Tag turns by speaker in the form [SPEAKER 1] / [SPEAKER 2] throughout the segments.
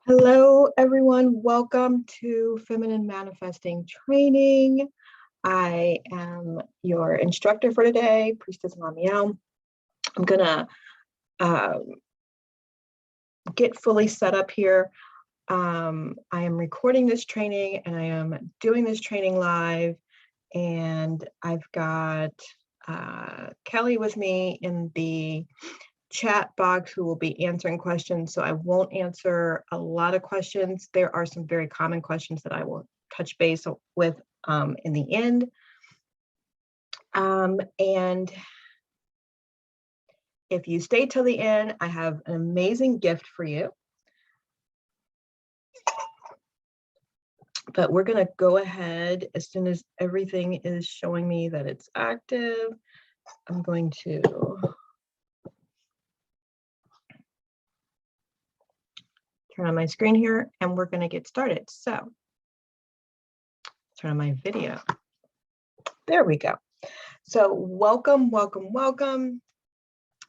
[SPEAKER 1] Hello, everyone. Welcome to Feminine Manifesting Training. I am your instructor for today, Priestess LaMeel. I'm gonna get fully set up here. I am recording this training and I am doing this training live, and I've got Kelly with me in the chat box who will be answering questions. So I won't answer a lot of questions. There are some very common questions that I will touch base with in the end. And if you stay till the end, I have an amazing gift for you. But we're gonna go ahead as soon as everything is showing me that it's active. I'm going to turn on my screen here and we're going to get started. So turn on my video. There we go. So welcome, welcome, welcome.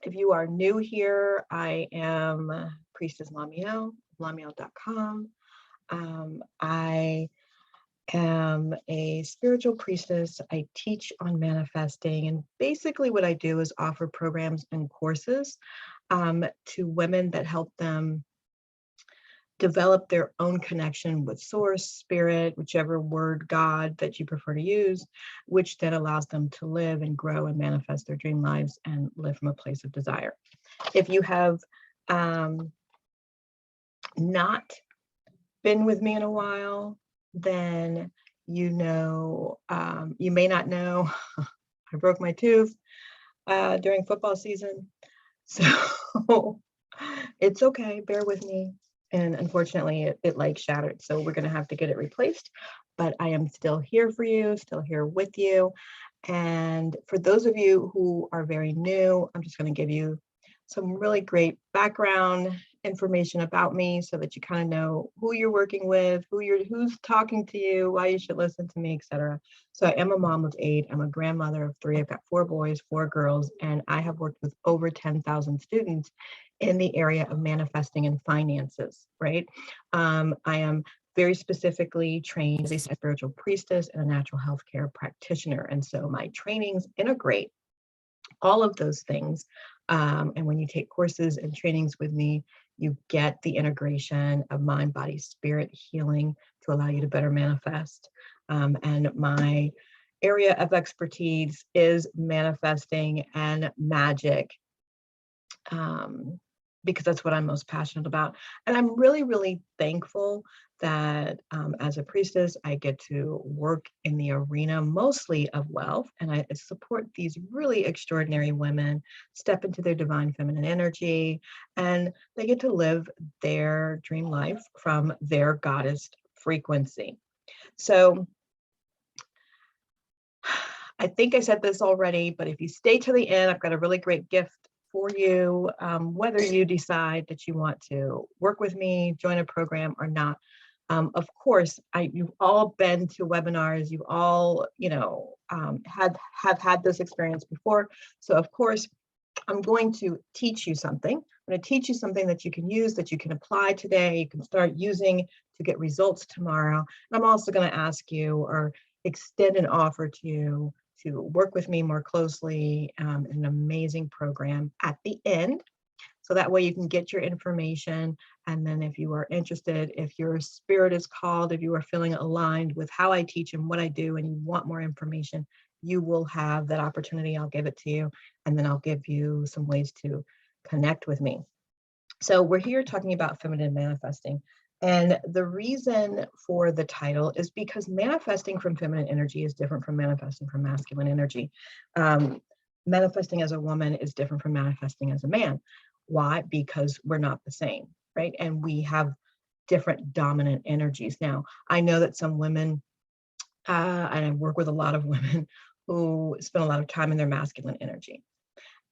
[SPEAKER 1] If you are new here, I am Priestess LaMeel, LaMeel.com. I am a spiritual priestess. I teach on manifesting, and basically what I do is offer programs and courses to women that help them develop their own connection with source, spirit, whichever word, God that you prefer to use, which then allows them to live and grow and manifest their dream lives and live from a place of desire. If you have not been with me in a while, then you know, you may not know, I broke my tooth during football season. So it's okay, bear with me. And unfortunately, it like shattered. So we're going to have to get it replaced. But I am still here for you, still here with you. And for those of you who are very new, I'm just going to give you some really great background information about me so that you kind of know who you're working with, who's talking to you, why you should listen to me, etc. So I am a mom of 8. I'm a grandmother of 3. I've got 4 boys, 4 girls, and I have worked with over 10,000 students in the area of manifesting and finances, right? I am very specifically trained as a spiritual priestess and a natural health care practitioner. And so my trainings integrate all of those things. And when you take courses and trainings with me, you get the integration of mind, body, spirit healing to allow you to better manifest. And my area of expertise is manifesting and magic, because that's what I'm most passionate about. And I'm really, really thankful that as a priestess, I get to work in the arena mostly of wealth, and I support these really extraordinary women step into their divine feminine energy, and they get to live their dream life from their goddess frequency. So I think I said this already, but if you stay to the end, I've got a really great gift for you, whether you decide that you want to work with me, join a program or not. Of course, you've all been to webinars, you've all, have had this experience before. So of course, I'm going to teach you something. I'm going to teach you something that you can use, that you can apply today, you can start using to get results tomorrow. And I'm also going to ask you or extend an offer to you to work with me more closely in an amazing program at the end. So that way you can get your information. And then if you are interested, if your spirit is called, if you are feeling aligned with how I teach and what I do, and you want more information, you will have that opportunity. I'll give it to you. And then I'll give you some ways to connect with me. So we're here talking about feminine manifesting. And the reason for the title is because manifesting from feminine energy is different from manifesting from masculine energy. Manifesting as a woman is different from manifesting as a man. Why? Because we're not the same, right? And we have different dominant energies. Now, I know that some women, and I work with a lot of women who spend a lot of time in their masculine energy.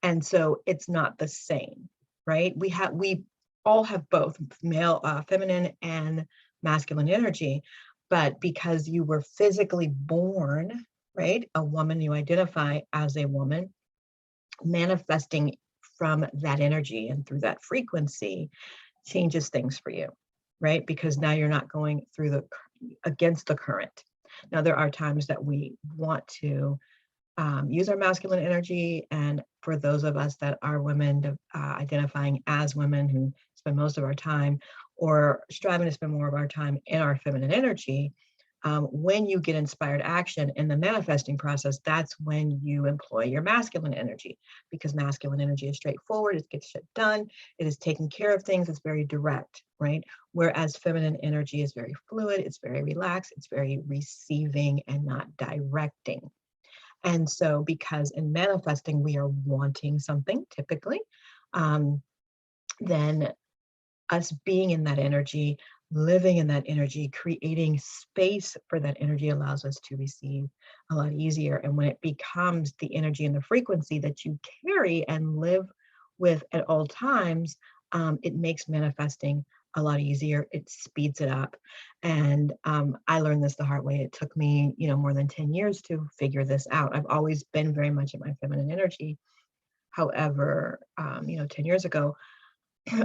[SPEAKER 1] And so it's not the same, right? We all have both male, feminine and masculine energy, but because you were physically born, right, a woman, you identify as a woman, manifesting from that energy and through that frequency changes things for you, right? Because now you're not going through against the current. Now, there are times that we want to use our masculine energy. And for those of us that are women, identifying as women who spend most of our time or striving to spend more of our time in our feminine energy, when you get inspired action in the manifesting process, that's when you employ your masculine energy, because masculine energy is straightforward, it gets shit done, it is taking care of things, it's very direct, right? Whereas feminine energy is very fluid, it's very relaxed, it's very receiving and not directing. And so because in manifesting, we are wanting something typically, then us being in that energy, living in that energy, creating space for that energy allows us to receive a lot easier. And when it becomes the energy and the frequency that you carry and live with at all times, it makes manifesting a lot easier. It speeds it up. And I learned this the hard way. It took me, more than 10 years to figure this out. I've always been very much in my feminine energy. However, 10 years ago,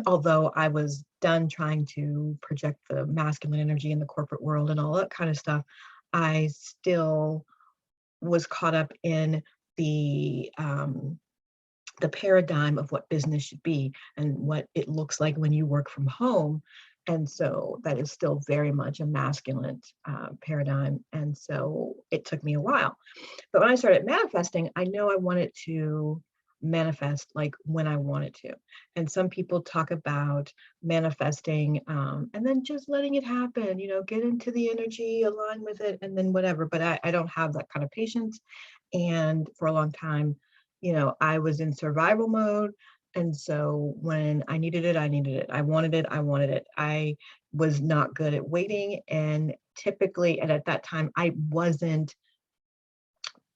[SPEAKER 1] although I was done trying to project the masculine energy in the corporate world and all that kind of stuff, I still was caught up in the paradigm of what business should be and what it looks like when you work from home. And so that is still very much a masculine paradigm. And so it took me a while. But when I started manifesting, I know I wanted to manifest like when I wanted to. And some people talk about manifesting and then just letting it happen, get into the energy, align with it, and then whatever. But I don't have that kind of patience. And for a long time, I was in survival mode. And so when I needed it, I needed it. I wanted it, I wanted it. I was not good at waiting. And typically, and at that time, I wasn't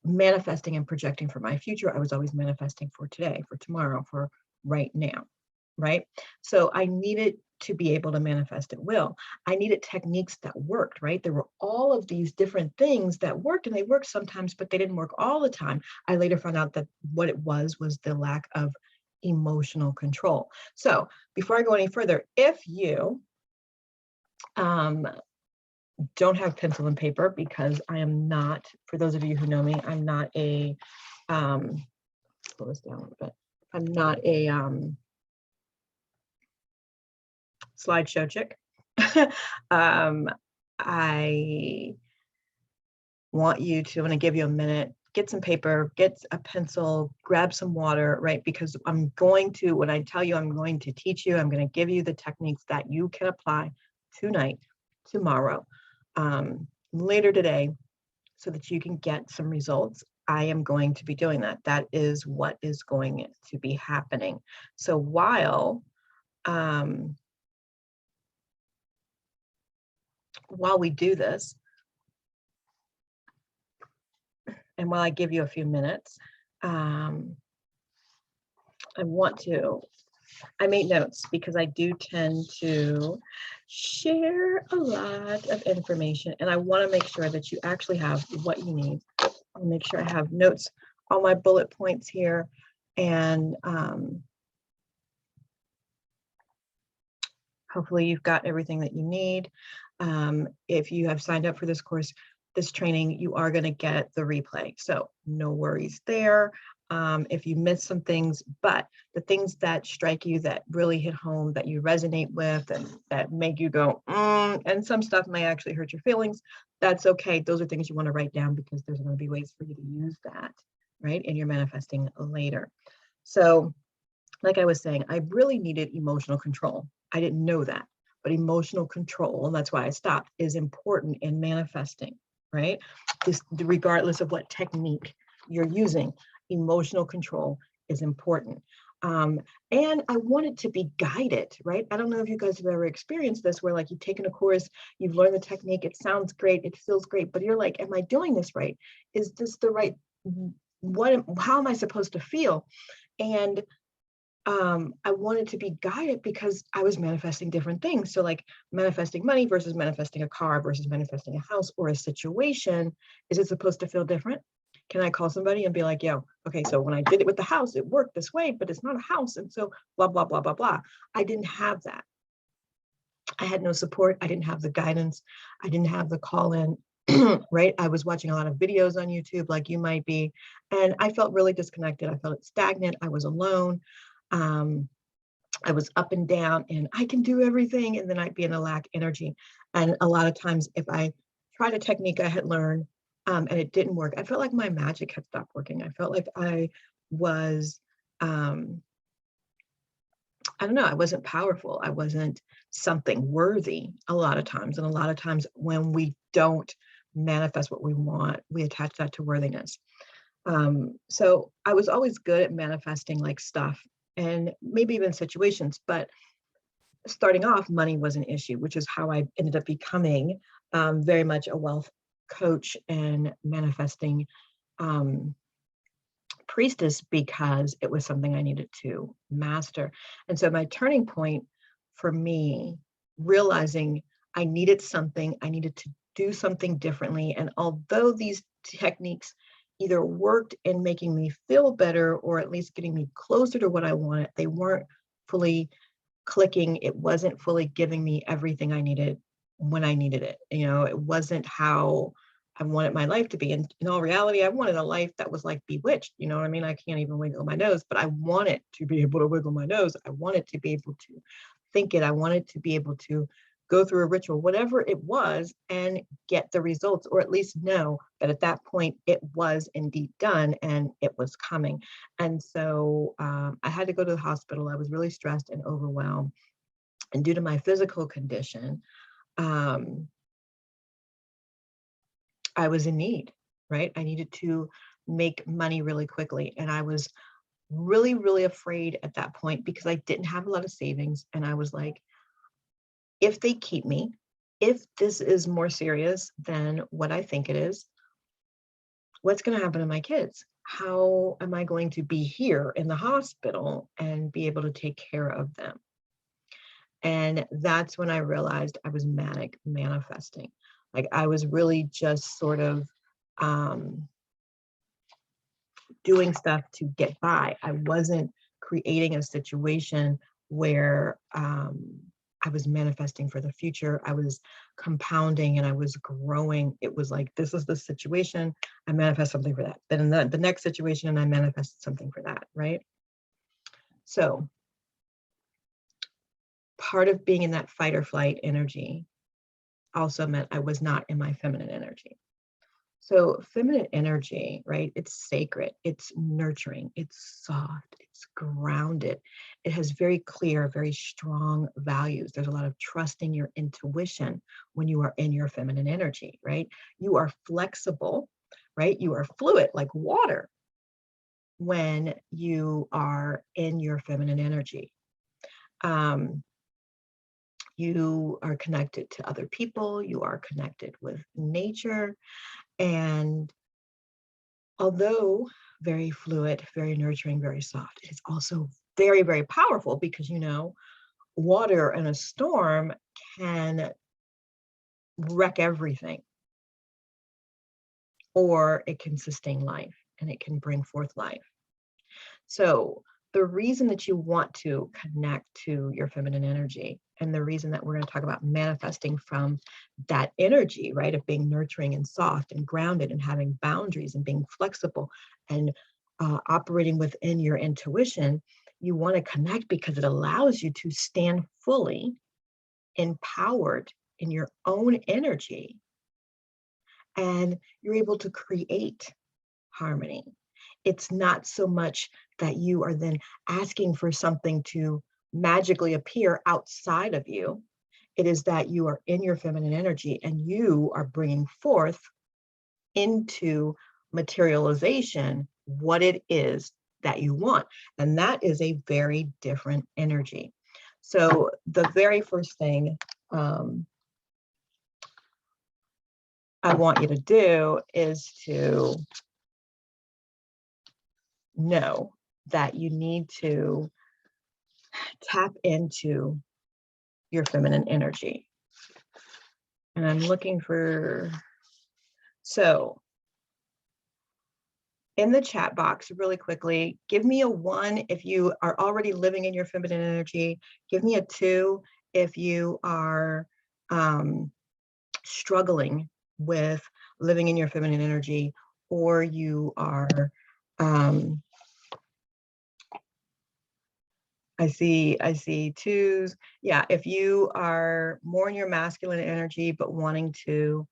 [SPEAKER 1] manifesting and projecting for my future. I was always manifesting for today, for tomorrow, for right now, right? So I needed to be able to manifest at will. I needed techniques that worked, right? There were all of these different things that worked, and they worked sometimes, but they didn't work all the time. I later found out that what it was the lack of emotional control. So before I go any further, if you don't have pencil and paper, because I am not, for those of you who know me, I'm not a, slow this down a little bit. I'm not a slideshow chick. I want you to, I'm going to give you a minute, get some paper, get a pencil, grab some water, right? Because I'm going to, when I tell you I'm going to teach you, I'm going to give you the techniques that you can apply tonight, tomorrow, later today, so that you can get some results. I am going to be doing that. That is what is going to be happening. So while we do this, and while I give you a few minutes, I made notes because I do tend to share a lot of information, and I want to make sure that you actually have what you need. I'll make sure I have notes, all my bullet points here, and hopefully you've got everything that you need. If you have signed up for this course, this training, you are going to get the replay, so no worries there. If you missed some things, but the things that strike you, that really hit home, that you resonate with, and that make you go, and some stuff may actually hurt your feelings, that's okay. Those are things you want to write down, because there's going to be ways for you to use that, right, in your manifesting later. So like I was saying, I really needed emotional control. I didn't know that, but emotional control, and that's why I stopped, is important in manifesting, right? Regardless of what technique you're using, emotional control is important. And I want it to be guided, right? I don't know if you guys have ever experienced this, where like you've taken a course, you've learned the technique, it sounds great, it feels great, but you're like, am I doing this right? Is this the right, how am I supposed to feel? And I wanted to be guided, because I was manifesting different things. So like manifesting money versus manifesting a car versus manifesting a house or a situation, is it supposed to feel different? Can I call somebody and be like, yo, okay, so when I did it with the house, it worked this way, but it's not a house. And so blah, blah, blah, blah, blah. I didn't have that. I had no support. I didn't have the guidance. I didn't have the call in, right? I was watching a lot of videos on YouTube like you might be, and I felt really disconnected. I felt stagnant. I was alone. Um, I was up and down and I can do everything. And then I'd be in a lack energy. And a lot of times if I tried a technique I had learned and it didn't work, I felt like my magic had stopped working. I felt like I was, I don't know, I wasn't powerful. I wasn't something worthy a lot of times. And a lot of times when we don't manifest what we want, we attach that to worthiness. So I was always good at manifesting like stuff and maybe even situations, but starting off, money was an issue, which is how I ended up becoming very much a wealth coach and manifesting priestess, because it was something I needed to master. And so my turning point for me, realizing I needed something, I needed to do something differently. And although these techniques either worked in making me feel better or at least getting me closer to what I wanted, they weren't fully clicking. It wasn't fully giving me everything I needed when I needed it. You know, it wasn't how I wanted my life to be. And in all reality, I wanted a life that was like bewitched. You know what I mean? I can't even wiggle my nose, but I wanted to be able to wiggle my nose. I wanted to be able to think it. I wanted to be able to go through a ritual, whatever it was, and get the results, or at least know that at that point it was indeed done and it was coming. And so I had to go to the hospital. I was really stressed and overwhelmed. And due to my physical condition, I was in need, right? I needed to make money really quickly. And I was really, really afraid at that point because I didn't have a lot of savings. And I was like, if they keep me, if this is more serious than what I think it is, what's going to happen to my kids? How am I going to be here in the hospital and be able to take care of them? And that's when I realized I was manic manifesting. Like I was really just sort of doing stuff to get by. I wasn't creating a situation where I was manifesting for the future. I was compounding and I was growing. It was like, this is the situation, I manifest something for that. Then in the next situation, and I manifested something for that, right? So part of being in that fight or flight energy also meant I was not in my feminine energy. So feminine energy, right? It's sacred, it's nurturing, it's soft, it's grounded. It has very clear, very strong values. There's a lot of trust in your intuition when you are in your feminine energy, right? You are flexible, right? You are fluid like water when you are in your feminine energy. You are connected to other people, you are connected with nature. And although very fluid, very nurturing, very soft, it is also very, very powerful because, you know, water in a storm can wreck everything, or it can sustain life and it can bring forth life. So the reason that you want to connect to your feminine energy, and the reason that we're going to talk about manifesting from that energy, right, of being nurturing and soft and grounded and having boundaries and being flexible and operating within your intuition, you want to connect because it allows you to stand fully empowered in your own energy, and you're able to create harmony. It's not so much that you are then asking for something to magically appear outside of you. It is that you are in your feminine energy and you are bringing forth into materialization what it is that you want. And that is a very different energy. So the very first thing I want you to do is to know that you need to tap into your feminine energy. And I'm looking for, so in the chat box, really quickly, give me a 1 if you are already living in your feminine energy. Give me a 2 if you are struggling with living in your feminine energy, or you are, I see twos. Yeah, if you are more in your masculine energy, but wanting to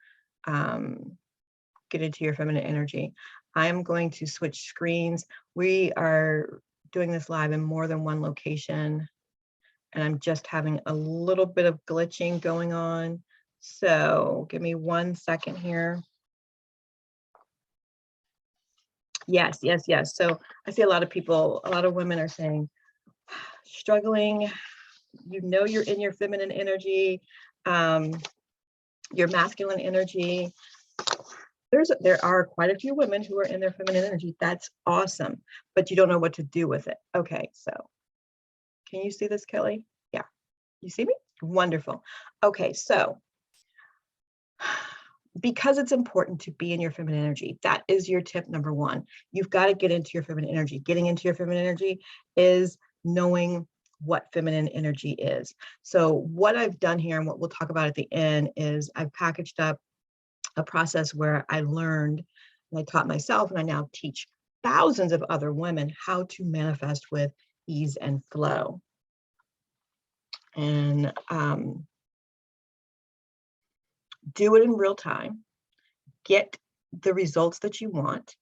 [SPEAKER 1] get into your feminine energy, I'm going to switch screens. We are doing this live in more than one location, and I'm just having a little bit of glitching going on. So give me 1 second here. Yes. So I see a lot of people, a lot of women are saying, struggling, you're in your feminine energy, your masculine energy. There are quite a few women who are in their feminine energy. That's awesome, but you don't know what to do with it. Okay, so can you see this, Kelly? Yeah, you see me? Wonderful. Okay, so because it's important to be in your feminine energy, that is your tip number one. You've got to get into your feminine energy. Getting into your feminine energy is knowing what feminine energy is. So what I've done here and what we'll talk about at the end is I've packaged up a process where I learned and I taught myself, and I now teach thousands of other women how to manifest with ease and flow. And do it in real time, get the results that you want.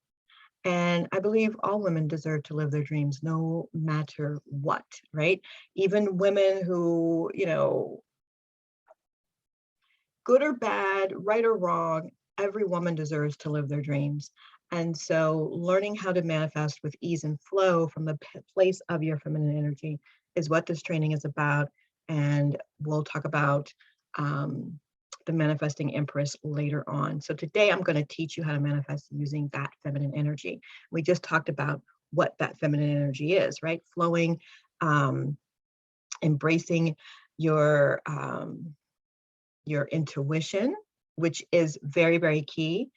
[SPEAKER 1] And I believe all women deserve to live their dreams no matter what, right? Even women who, good or bad, right or wrong, every woman deserves to live their dreams. And so learning how to manifest with ease and flow from the place of your feminine energy is what this training is about. And we'll talk about the manifesting Empress later on. So today I'm going to teach you how to manifest using that feminine energy. We just talked about what that feminine energy is, right? Flowing, embracing your intuition, which is very, very key,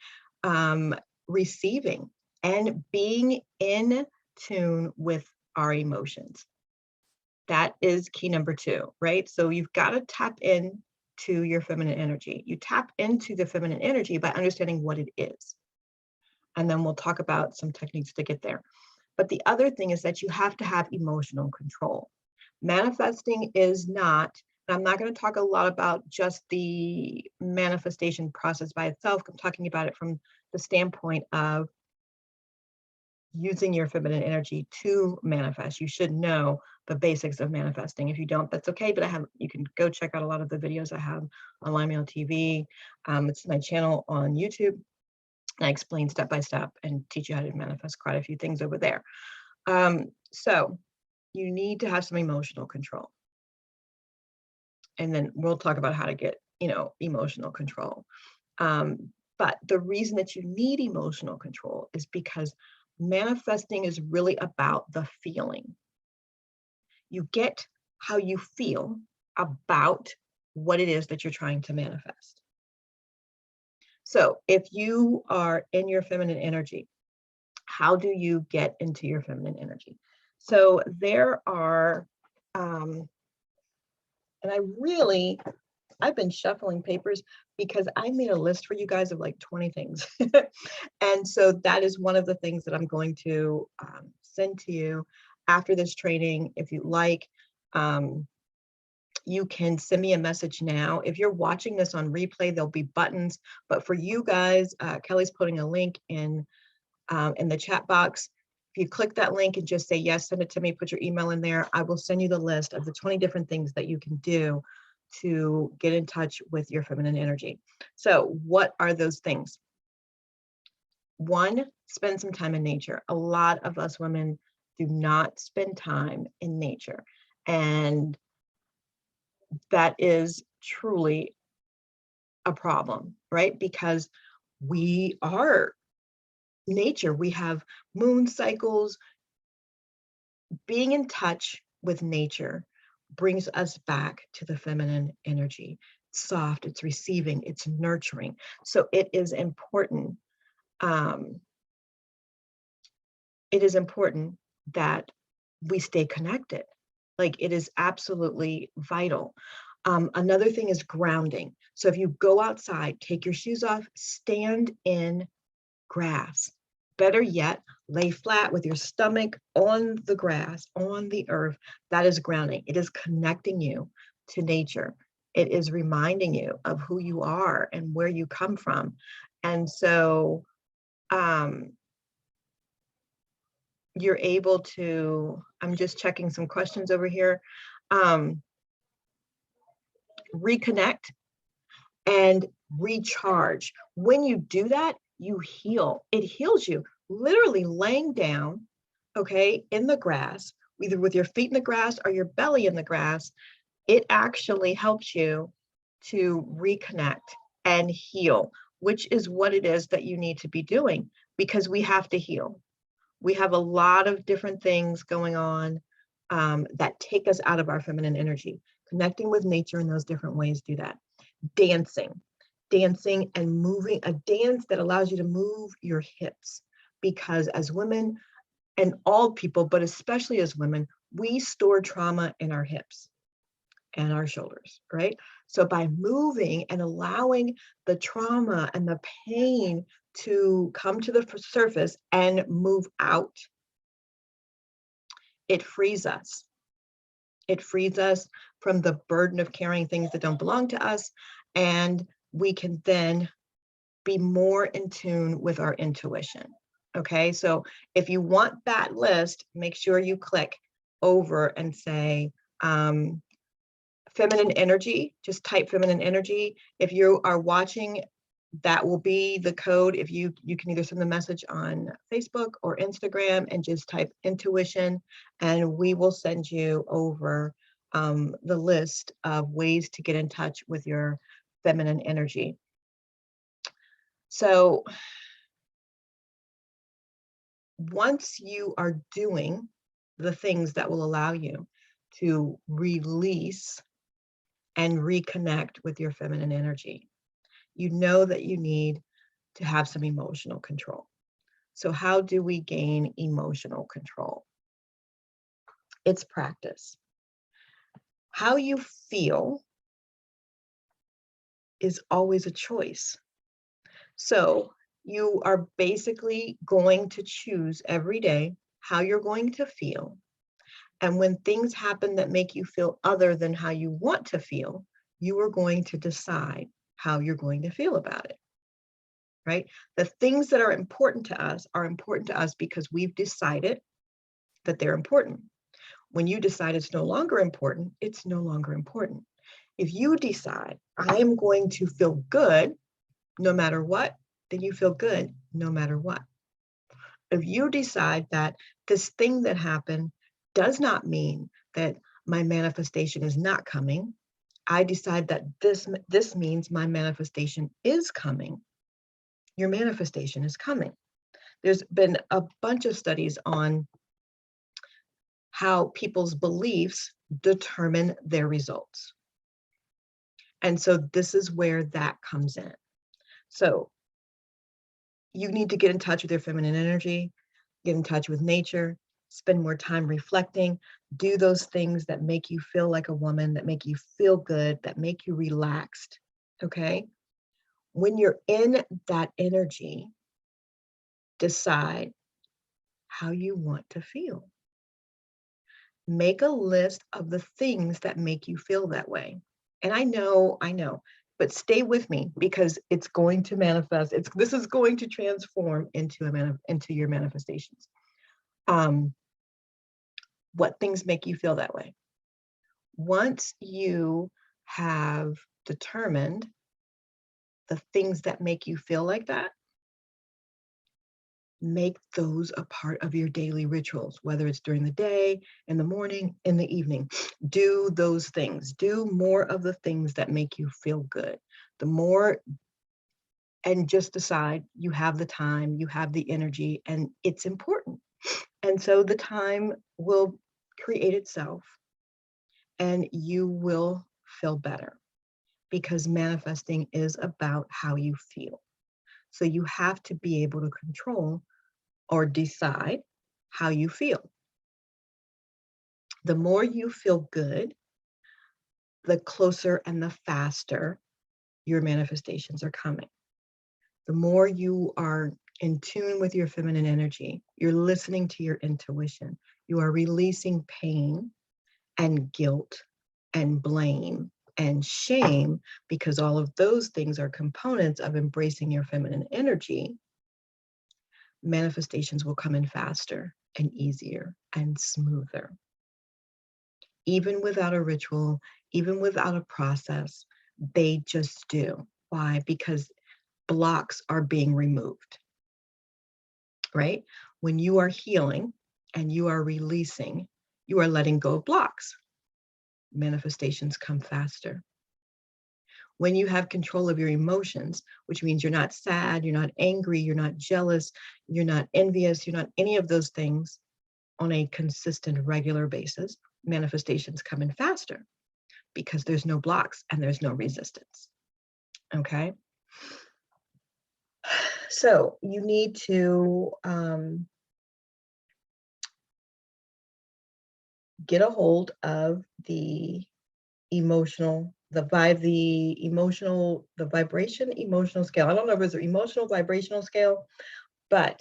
[SPEAKER 1] receiving and being in tune with our emotions. That is key number two, right? So you've got to tap in to your feminine energy. You tap into the feminine energy by understanding what it is. And then we'll talk about some techniques to get there. But the other thing is that you have to have emotional control. Manifesting is not, and I'm not going to talk a lot about just the manifestation process by itself. I'm talking about it from the standpoint of using your feminine energy to manifest. You should know the basics of manifesting. If you don't, that's okay, but you can go check out a lot of the videos I have on LaMeel TV. It's my channel on YouTube. And I explain step by step and teach you how to manifest quite a few things over there. So you need to have some emotional control. And then we'll talk about how to get, emotional control. But the reason that you need emotional control is because manifesting is really about the feeling. You get how you feel about what it is that you're trying to manifest. So if you are in your feminine energy, how do you get into your feminine energy? So there are, and I've been shuffling papers because I made a list for you guys of like 20 things. And so that is one of the things that I'm going to send to you after this training. If you like, you can send me a message now. If you're watching this on replay, there'll be buttons. But for you guys, Kelly's putting a link in the chat box. If you click that link and just say yes, send it to me, put your email in there, I will send you the list of the 20 different things that you can do to get in touch with your feminine energy. So what are those things? One, spend some time in nature. A lot of us women do not spend time in nature. And that is truly a problem, right? Because we are nature. We have moon cycles. Being in touch with nature brings us back to the feminine energy. It's soft, it's receiving, it's nurturing. So it is important. It is important that we stay connected. Like, it is absolutely vital. Another thing is grounding. So if you go outside, take your shoes off, stand in grass. Better yet, lay flat with your stomach on the grass, on the earth. That is grounding. It is connecting you to nature. It is reminding you of who you are and where you come from. And so you're able to, I'm just checking some questions over here, reconnect and recharge. When you do that, you heal. It heals you. Literally laying down, okay, in the grass, either with your feet in the grass or your belly in the grass, it actually helps you to reconnect and heal, which is what it is that you need to be doing, because we have to heal. We have a lot of different things going on that take us out of our feminine energy. Connecting with nature in those different ways do that. Dancing and moving, a dance that allows you to move your hips, because as women, and all people, but especially as women, we store trauma in our hips and our shoulders, right? So by moving and allowing the trauma and the pain to come to the surface and move out, it frees us. It frees us from the burden of carrying things that don't belong to us, and we can then be more in tune with our intuition. Okay, so if you want that list, make sure you click over and say feminine energy, just type feminine energy. If you are watching, that will be the code. If you can either send the message on Facebook or Instagram and just type intuition, and we will send you over the list of ways to get in touch with your feminine energy. So once you are doing the things that will allow you to release and reconnect with your feminine energy, you know that you need to have some emotional control. So how do we gain emotional control? It's practice. How you feel is always a choice. So you are basically going to choose every day how you're going to feel. And when things happen that make you feel other than how you want to feel, you are going to decide how you're going to feel about it, right? The things that are important to us because we've decided that they're important. When you decide it's no longer important, it's no longer important. If you decide, I am going to feel good no matter what, then you feel good no matter what. If you decide that this thing that happened does not mean that my manifestation is not coming, I decide that this means my manifestation is coming, your manifestation is coming. There's been a bunch of studies on how people's beliefs determine their results. And so this is where that comes in. So you need to get in touch with your feminine energy, get in touch with nature, spend more time reflecting, do those things that make you feel like a woman, that make you feel good, that make you relaxed, okay? When you're in that energy, decide how you want to feel. Make a list of the things that make you feel that way. And I know, but stay with me because it's going to manifest. This is going to transform into your manifestations. What things make you feel that way? Once you have determined the things that make you feel like that, make those a part of your daily rituals, whether it's during the day, in the morning, in the evening. Do those things. Do more of the things that make you feel good. The more, and just decide you have the time, you have the energy, and it's important. And so the time will create itself and you will feel better, because manifesting is about how you feel. So you have to be able to control or decide how you feel. The more you feel good, the closer and the faster your manifestations are coming. The more you are in tune with your feminine energy, you're listening to your intuition, you are releasing pain and guilt and blame and shame, because all of those things are components of embracing your feminine energy. Manifestations will come in faster and easier and smoother. Even without a ritual, even without a process, they just do. Why? Because blocks are being removed, right? When you are healing and you are releasing, you are letting go of blocks. Manifestations come faster. When you have control of your emotions, which means you're not sad, you're not angry, you're not jealous, you're not envious, you're not any of those things on a consistent, regular basis, manifestations come in faster because there's no blocks and there's no resistance. Okay? So you need to get a hold of the emotional, the vibration emotional scale. I don't know if it's an emotional vibrational scale, but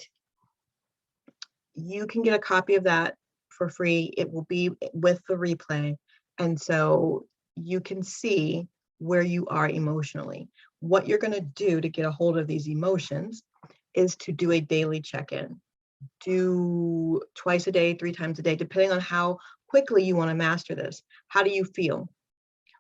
[SPEAKER 1] you can get a copy of that for free. It will be with the replay. And so you can see where you are emotionally. What you're going to do to get a hold of these emotions is to do a daily check-in. Do twice a day, 3 times a day, depending on how quickly you want to master this. How do you feel?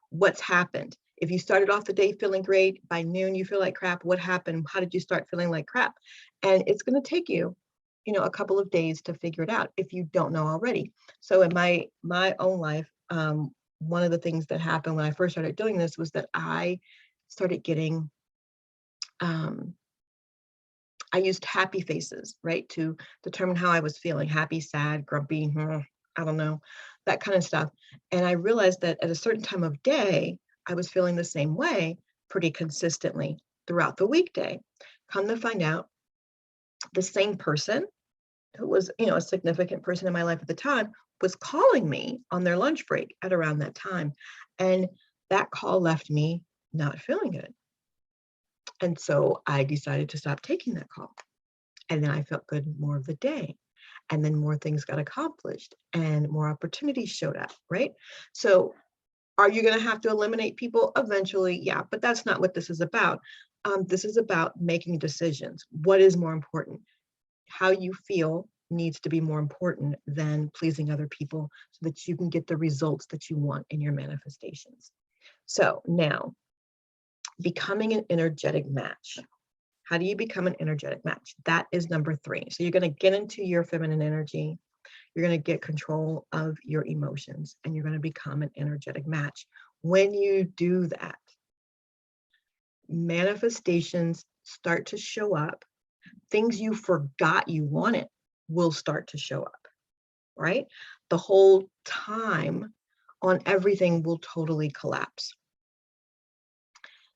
[SPEAKER 1] What's happened? If you started off the day feeling great, by noon you feel like crap, what happened? How did you start feeling like crap? And it's going to take you, a couple of days to figure it out if you don't know already. So in my own life, one of the things that happened when I first started doing this was that I started getting, I used happy faces, right, to determine how I was feeling, happy, sad, grumpy, I don't know, that kind of stuff. And I realized that at a certain time of day, I was feeling the same way pretty consistently throughout the weekday. Come to find out, the same person who was, a significant person in my life at the time was calling me on their lunch break at around that time. And that call left me not feeling good. And so I decided to stop taking that call. And then I felt good more of the day. And then more things got accomplished and more opportunities showed up, right? So are you going to have to eliminate people eventually? Yeah, but that's not what this is about. This is about making decisions. What is more important? How you feel needs to be more important than pleasing other people so that you can get the results that you want in your manifestations. So now, becoming an energetic match. How do you become an energetic match? That is number 3. So you're going to get into your feminine energy. You're going to get control of your emotions, and you're going to become an energetic match. When you do that, manifestations start to show up. Things you forgot you wanted will start to show up, right? The whole time on everything will totally collapse.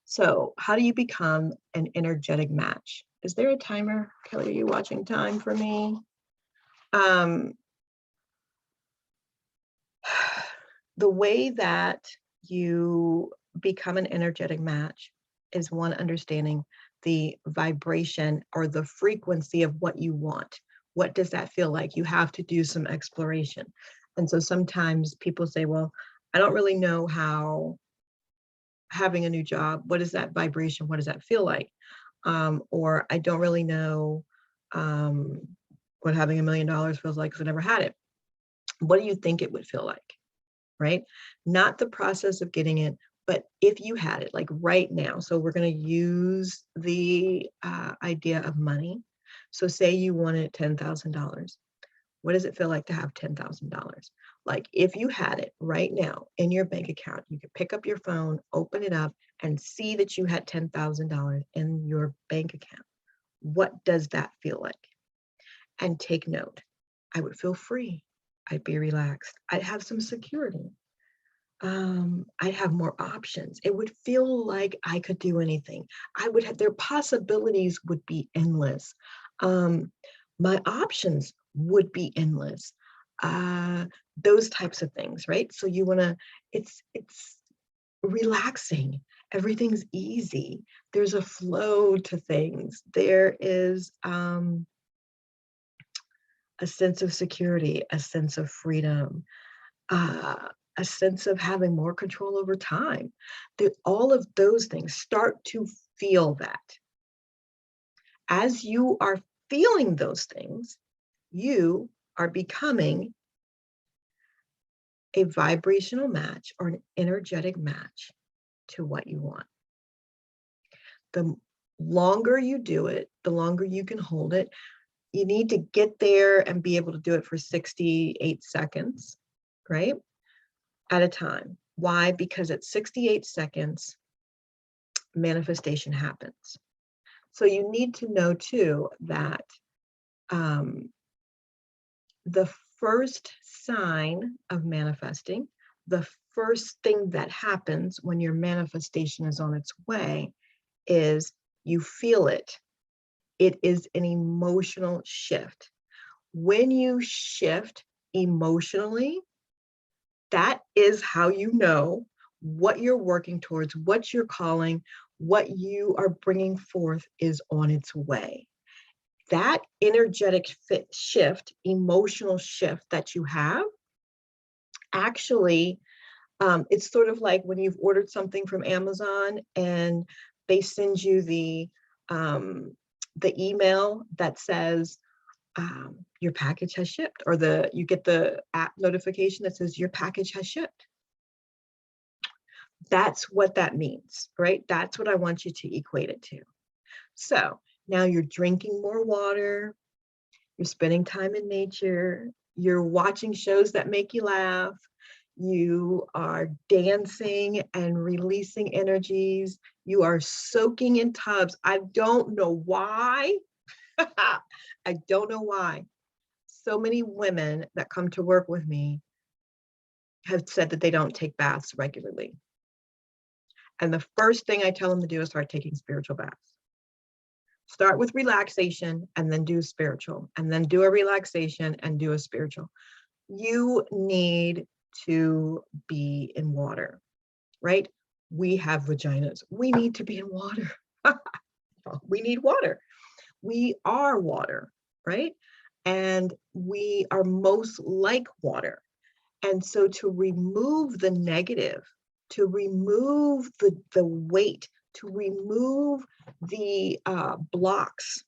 [SPEAKER 1] So how do you become an energetic match? Is there a timer? Kelly, are you watching time for me? The way that you become an energetic match is one, understanding the vibration or the frequency of what you want. What does that feel like? You have to do some exploration. And so sometimes people say, well, I don't really know how having a new job, what is that vibration? What does that feel like? Or I don't really know what having $1 million feels like because I never had it. What do you think it would feel like? Right? Not the process of getting it, but if you had it, like right now. So we're going to use the idea of money. So say you wanted $10,000. What does it feel like to have $10,000? Like if you had it right now in your bank account, you could pick up your phone, open it up, and see that you had $10,000 in your bank account. What does that feel like? And take note. I would feel free. I'd be relaxed. I'd have some security. I'd have more options. It would feel like I could do anything. I would have, their possibilities would be endless. My options would be endless. Those types of things, right? So you want to, it's relaxing. Everything's easy. There's a flow to things. There is a sense of security, a sense of freedom, a sense of having more control over time. All of those things start to feel that. As you are feeling those things, you are becoming a vibrational match or an energetic match to what you want. The longer you do it, the longer you can hold it. You need to get there and be able to do it for 68 seconds, right? At a time. Why? Because at 68 seconds, manifestation happens. So you need to know too that the first sign of manifesting, the first thing that happens when your manifestation is on its way is you feel it. It is an emotional shift. When you shift emotionally, that is how you know what you're working towards, what you're calling, what you are bringing forth is on its way. That energetic shift, emotional shift that you have, actually, it's sort of like when you've ordered something from Amazon and they send you the email that says your package has shipped, or you get the app notification that says your package has shipped. That's what that means, right? That's what I want you to equate it to. So now you're drinking more water, you're spending time in nature, you're watching shows that make you laugh, you are dancing and releasing energies, you are soaking in tubs. I don't know why. I don't know why. So many women that come to work with me have said that they don't take baths regularly. And the first thing I tell them to do is start taking spiritual baths. Start with relaxation and then do spiritual, and then do a relaxation and do a spiritual. You need to be in water, right? We have vaginas. We need to be in water. We need water. We are water, right? And we are most like water. And so to remove the negative, to remove the weight, to remove the blocks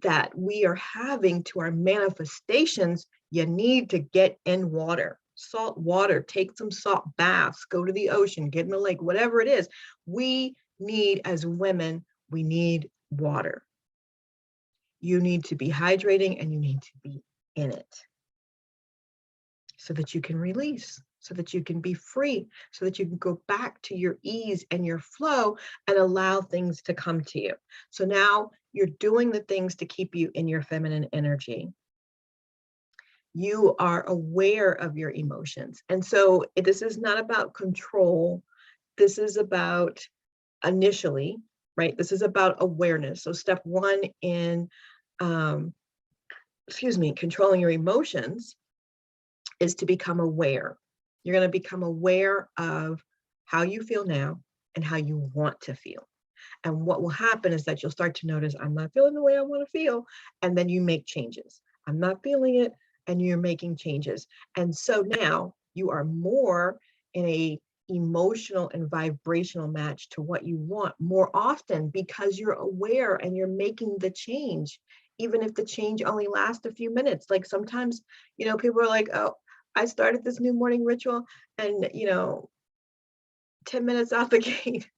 [SPEAKER 1] that we are having to our manifestations, you need to get in water. Salt water, take some salt baths, go to the ocean, get in the lake, whatever it is. We need, as women, we need water. You need to be hydrating and you need to be in it so that you can release, so that you can be free, so that you can go back to your ease and your flow and allow things to come to you. So now you're doing the things to keep you in your feminine energy. You are aware of your emotions. And so this is not about control. This is about initially, right? This is about awareness. So step one in, controlling your emotions is to become aware. You're going to become aware of how you feel now and how you want to feel. And what will happen is that you'll start to notice, I'm not feeling the way I want to feel. And then you make changes. I'm not feeling it. And you're making changes. And so now you are more in a emotional and vibrational match to what you want more often, because you're aware and you're making the change, even if the change only lasts a few minutes. Like sometimes, people are like, oh, I started this new morning ritual and, 10 minutes out the gate,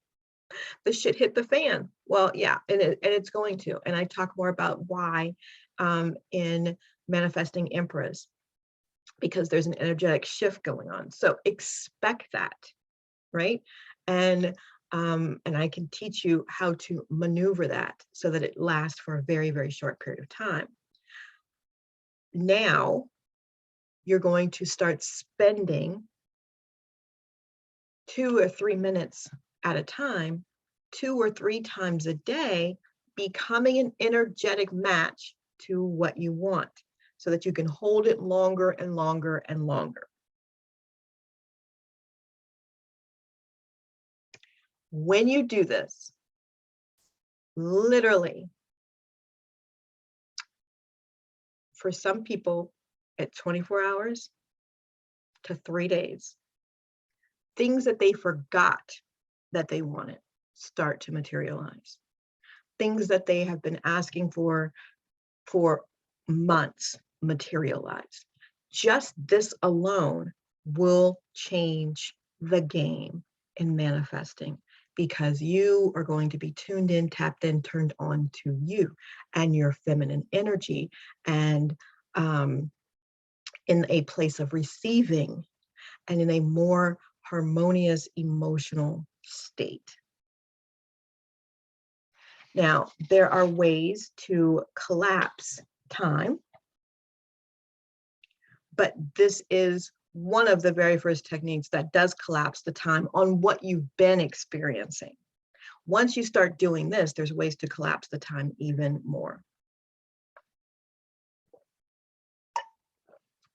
[SPEAKER 1] the shit hit the fan. Well, yeah, and it's going to. And I talk more about why in Manifesting Empress, because there's an energetic shift going on. So expect that, right? And I can teach you how to maneuver that so that it lasts for a very, very short period of time. Now, you're going to start spending 2 or 3 minutes at a time, 2 or 3 times a day, becoming an energetic match to what you want so that you can hold it longer and longer and longer. When you do this, literally, for some people, at 24 hours to 3 days, things that they forgot that they wanted start to materialize. Things that they have been asking for months materialize. Just this alone will change the game in manifesting, because you are going to be tuned in, tapped in, turned on to you and your feminine energy, and in a place of receiving and in a more harmonious emotional state. Now, there are ways to collapse time, but this is one of the very first techniques that does collapse the time on what you've been experiencing. Once you start doing this, there's ways to collapse the time even more.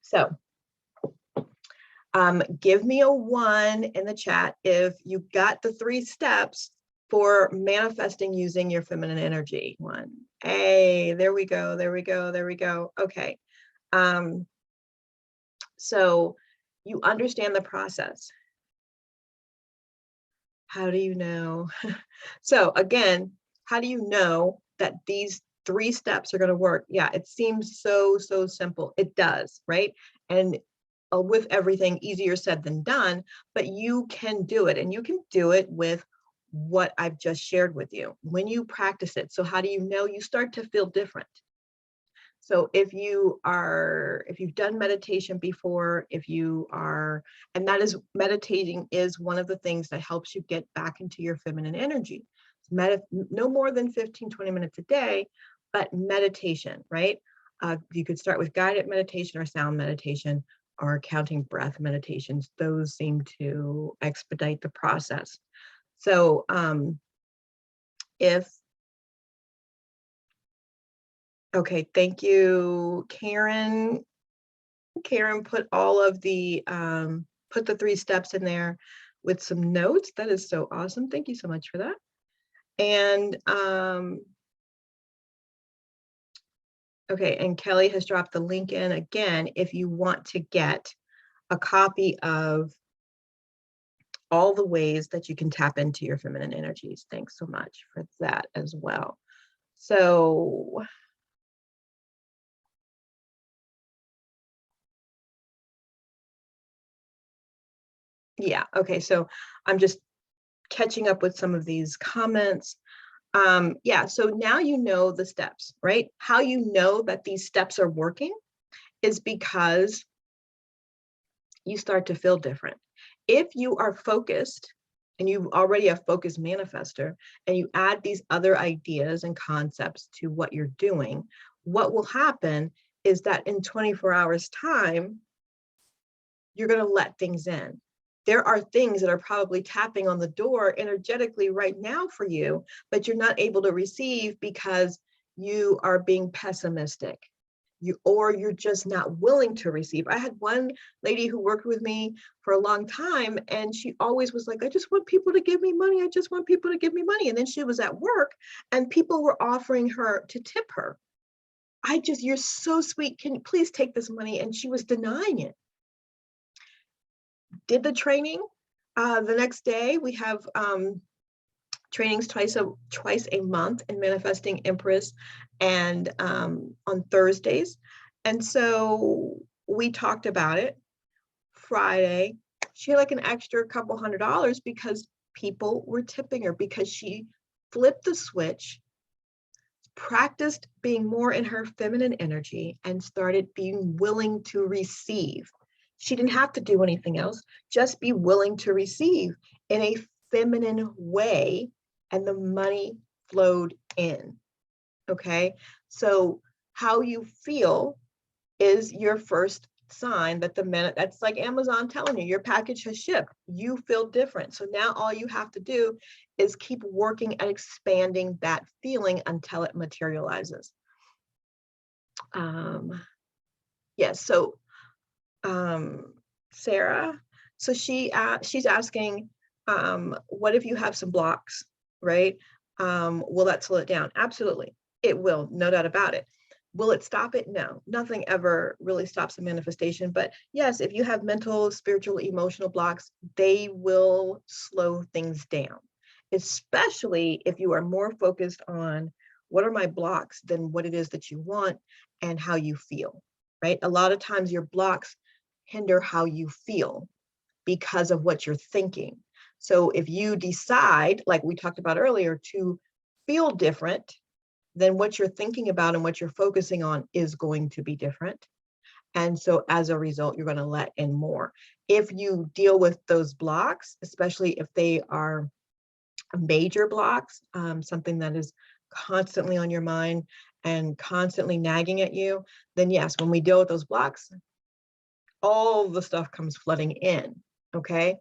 [SPEAKER 1] So, give me a 1 in the chat if you got the 3 steps for manifesting using your feminine energy. 1. Hey, there we go, there we go, there we go. Okay. So you understand the process. How do you know? So again, how do you know that these 3 steps are going to work? Yeah, it seems so simple. It does, right? And with everything, easier said than done, but you can do it, and you can do it with what I've just shared with you when you practice it. So how do you know? You start to feel different. So if you've done meditation before, and that is, meditating is one of the things that helps you get back into your feminine energy. No more than 15, 20 minutes a day, but meditation, right? You could start with guided meditation or sound meditation or counting breath meditations. Those seem to expedite the process. So okay, thank you, Karen. Karen put all of the, put the 3 steps in there with some notes. That is so awesome. Thank you so much for that. And okay, and Kelly has dropped the link in again if you want to get a copy of all the ways that you can tap into your feminine energies. Thanks so much for that as well. So yeah, okay, so I'm just catching up with some of these comments. Yeah, so now you know the steps, right? How you know that these steps are working is because you start to feel different. If you are focused and you already a focused manifester, and you add these other ideas and concepts to what you're doing, what will happen is that in 24 hours time, you're going to let things in. There are things that are probably tapping on the door energetically right now for you, but you're not able to receive because you are being pessimistic. Or you're just not willing to receive. I had one lady who worked with me for a long time, and she always was like, I just want people to give me money. I just want people to give me money. And then she was at work and people were offering her to tip her. You're so sweet. Can you please take this money? And she was denying it. Did the training. The next day we have trainings twice a month in manifesting Empress, and on Thursdays. And so we talked about it. Friday, she had like an extra couple $100 because people were tipping her, because she flipped the switch, practiced being more in her feminine energy, and started being willing to receive. She didn't have to do anything else, just be willing to receive in a feminine way, and the money flowed in. Okay, so how you feel is your first sign that that's like Amazon telling you your package has shipped. You feel different. So now all you have to do is keep working at expanding that feeling until it materializes. Yes, so Sarah, so she's asking, What if you have some blocks, right? Will that slow it down? Absolutely. It will, no doubt about it. Will it stop it? No, nothing ever really stops a manifestation. But yes, if you have mental, spiritual, emotional blocks, they will slow things down, especially if you are more focused on what are my blocks than what it is that you want and how you feel, right? A lot of times your blocks hinder how you feel because of what you're thinking. So if you decide, like we talked about earlier, to feel different, then what you're thinking about and what you're focusing on is going to be different. And so as a result, you're going to let in more. If you deal with those blocks, especially if they are major blocks, something that is constantly on your mind and constantly nagging at you, then yes, when we deal with those blocks, all the stuff comes flooding in, okay?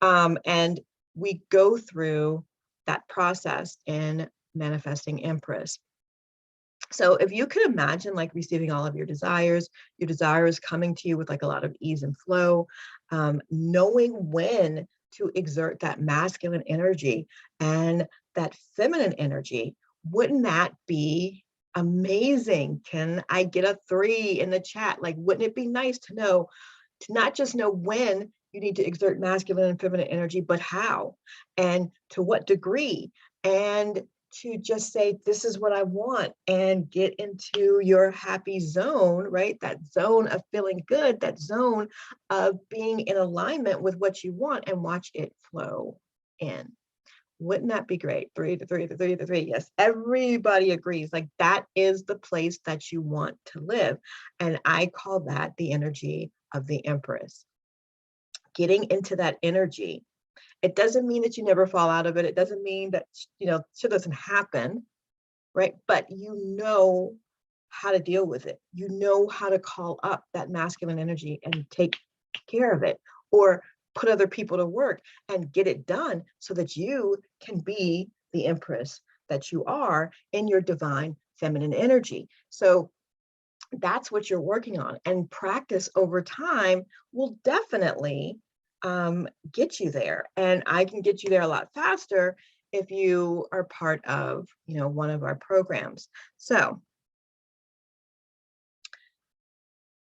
[SPEAKER 1] And we go through that process in manifesting Empress. So if you could imagine like receiving all of your desires coming to you with like a lot of ease and flow, knowing when to exert that masculine energy and that feminine energy, wouldn't that be amazing? Can I get a 3 in the chat? Like, wouldn't it be nice to know, to not just know when you need to exert masculine and feminine energy, but how and to what degree, and to just say, this is what I want, and get into your happy zone, right? That zone of feeling good, that zone of being in alignment with what you want, and watch it flow in. Wouldn't that be great? 3 to 3 to 3 to 3. Yes, everybody agrees. Like that is the place that you want to live. And I call that the energy of the Empress. Getting into that energy. It doesn't mean that you never fall out of it. It doesn't mean that, shit doesn't happen, right? But you know how to deal with it. You know how to call up that masculine energy and take care of it, or put other people to work and get it done so that you can be the Empress that you are in your divine feminine energy. So that's what you're working on, and practice over time will definitely get you there. And I can get you there a lot faster if you are part of, one of our programs. So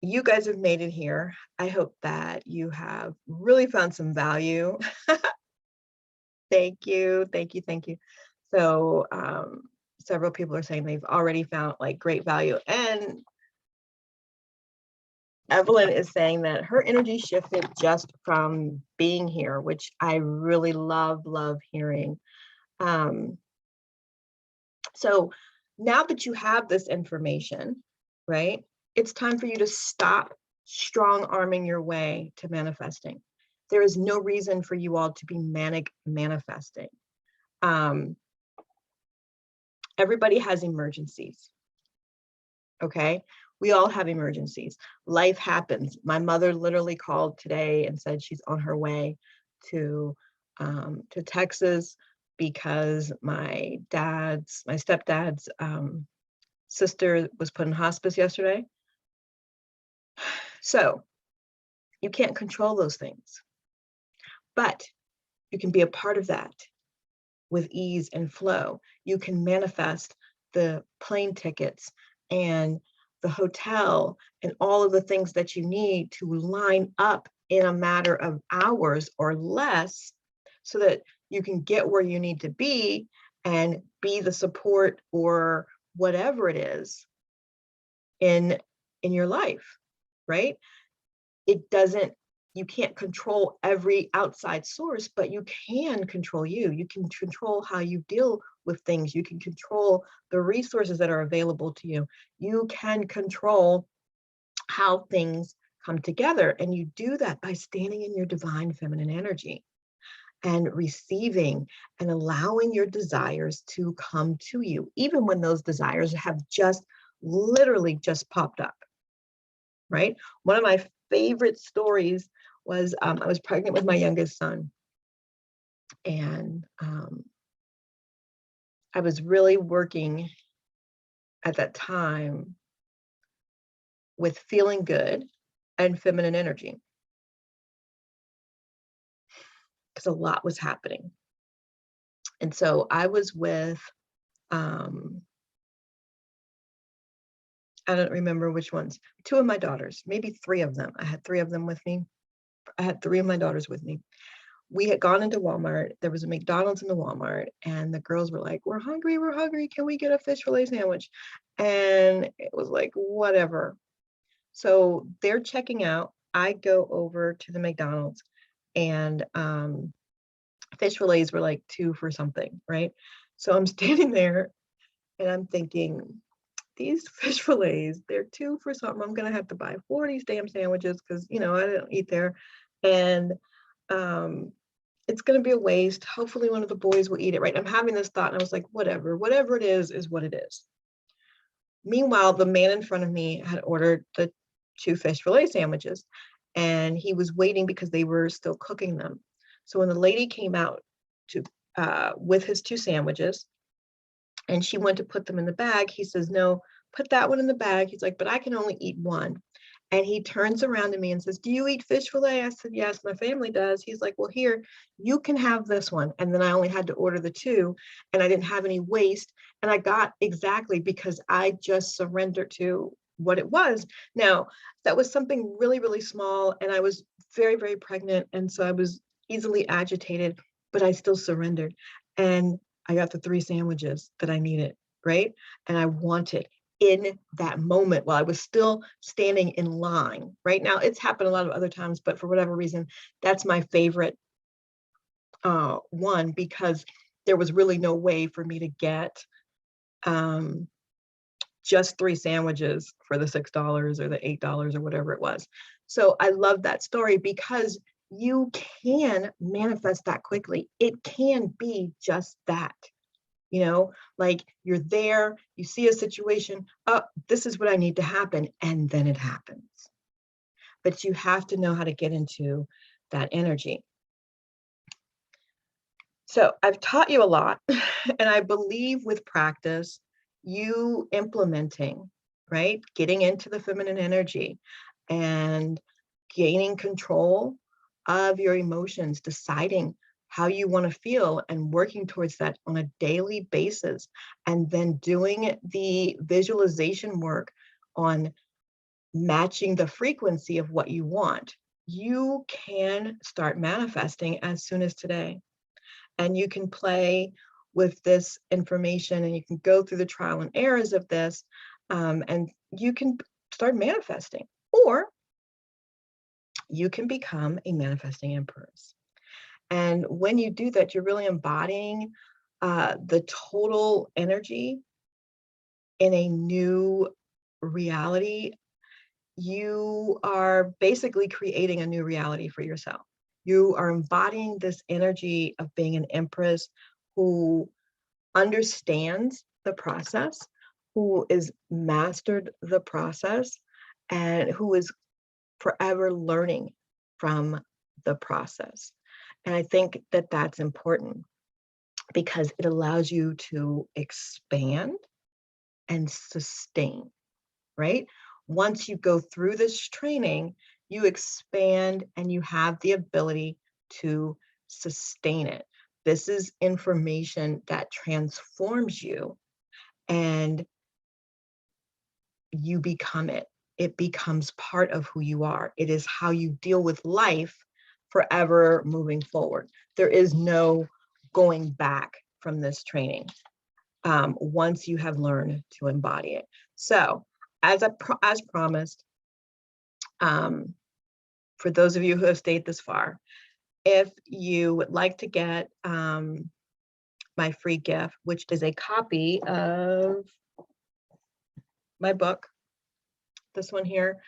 [SPEAKER 1] you guys have made it here. I hope that you have really found some value. Thank you, thank you, thank you. So several people are saying they've already found like great value, and Evelyn is saying that her energy shifted just from being here, which I really love hearing. So now that you have this information, right, it's time for you to stop strong arming your way to manifesting. There is no reason for you all to be manic manifesting. Everybody has emergencies, okay? We all have emergencies. Life happens. My mother literally called today and said she's on her way to Texas because my stepdad's sister was put in hospice yesterday. So you can't control those things, but you can be a part of that with ease and flow. You can manifest the plane tickets and the hotel and all of the things that you need to line up in a matter of hours or less, so that you can get where you need to be and be the support or whatever it is in your life, right? You can't control every outside source, but you can control you. You can control how you deal with things. You can control the resources that are available to you. You can control how things come together. And you do that by standing in your divine feminine energy and receiving and allowing your desires to come to you, even when those desires have literally just popped up, right? One of my favorite stories was I was pregnant with my youngest son, and I was really working at that time with feeling good and feminine energy. because a lot was happening. And so I was with, I don't remember which ones, 2 of my daughters, maybe 3 of them. I had 3 of them with me. I had 3 of my daughters with me. We had gone into Walmart. There was a McDonald's in the Walmart, and the girls were like, we're hungry, can we get a fish fillet sandwich? And it was like, whatever. So they're checking out. I go over to the McDonald's, and fish fillets were like 2 for something, right? So I'm standing there and I'm thinking, these fish fillets, they're 2 for something. I'm gonna have to buy 4 of these damn sandwiches because, you know, I don't eat there. And it's gonna be a waste. Hopefully one of the boys will eat it, right? I'm having this thought and I was like, whatever it is what it is. Meanwhile, the man in front of me had ordered the 2 fish fillet sandwiches, and he was waiting because they were still cooking them. So when the lady came out to with his 2 sandwiches, and she went to put them in the bag, he says, no, put that one in the bag. He's like, but I can only eat 1. And he turns around to me and says, do you eat fish fillet? I said, yes, my family does. He's like, well, here, you can have this one. And then I only had to order the 2, and I didn't have any waste. And I got exactly, because I just surrendered to what it was. Now, that was something really, really small. And I was very, very pregnant. And so I was easily agitated, but I still surrendered. And I got the 3 sandwiches that I needed, right? And I wanted in that moment while I was still standing in line. Right now, it's happened a lot of other times, but for whatever reason, that's my favorite one, because there was really no way for me to get just 3 sandwiches for the $6 or the $8 or whatever it was. So I love that story because you can manifest that quickly. It can be just that. You know, like you're there, you see a situation, oh, this is what I need to happen, and then it happens. But you have to know how to get into that energy. So I've taught you a lot, and I believe with practice, you implementing, right? Getting into the feminine energy and gaining control of your emotions, deciding how you want to feel and working towards that on a daily basis, and then doing the visualization work on matching the frequency of what you want, you can start manifesting as soon as today. And you can play with this information, and you can go through the trial and errors of this, and you can start manifesting, or you can become a manifesting empress. And when you do that, you're really embodying the total energy in a new reality. You are basically creating a new reality for yourself. You are embodying this energy of being an empress who understands the process, who is mastered the process, and who is forever learning from the process. And I think that that's important because it allows you to expand and sustain, right? Once you go through this training, you expand and you have the ability to sustain it. This is information that transforms you, and you become it. It becomes part of who you are. It is how you deal with life forever moving forward. There is no going back from this training once you have learned to embody it. So as promised, for those of you who have stayed this far, if you would like to get my free gift, which is a copy of my book, this one here,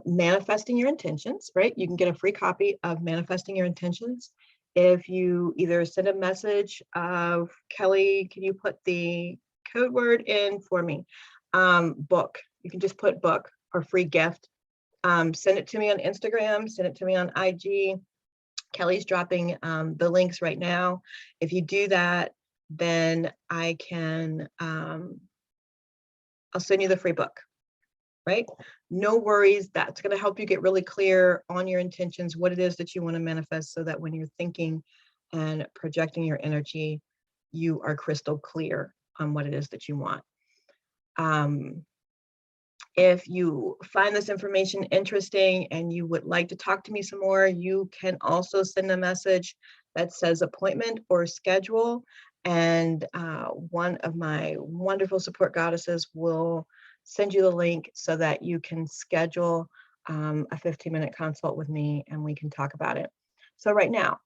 [SPEAKER 1] Manifesting Your Intentions, right? You can get a free copy of Manifesting Your Intentions if you either send a message of, Kelly, can you put the code word in for me? Book. You can just put book or free gift. Send it to me on Instagram, send it to me on IG. Kelly's dropping the links right now. If you do that, then I can, I'll send you the free book. right? No worries. That's going to help you get really clear on your intentions, what it is that you want to manifest, so that when you're thinking and projecting your energy, you are crystal clear on what it is that you want. If you find this information interesting and you would like to talk to me some more, you can also send a message that says appointment or schedule. And one of my wonderful support goddesses will send you the link so that you can schedule a 15-minute consult with me and we can talk about it. So right now,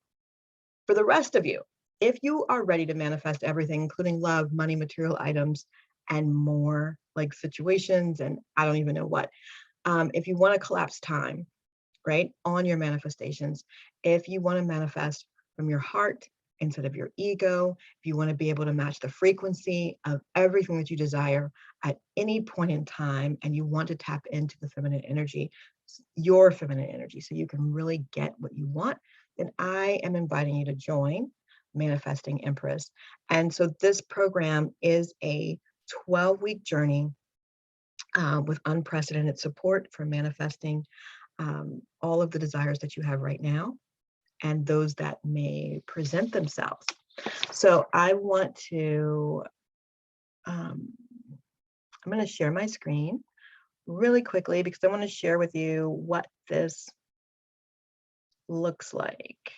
[SPEAKER 1] for the rest of you, if you are ready to manifest everything, including love, money, material items, and more, like situations and I don't even know what, if you want to collapse time, right, on your manifestations, if you want to manifest from your heart instead of your ego, if you want to be able to match the frequency of everything that you desire at any point in time, and you want to tap into the feminine energy, your feminine energy, so you can really get what you want, then I am inviting you to join Manifesting Empress. And so this program is a 12-week journey with unprecedented support for manifesting all of the desires that you have right now and those that may present themselves. So I want to, I'm going to share my screen really quickly because I want to share with you what this looks like.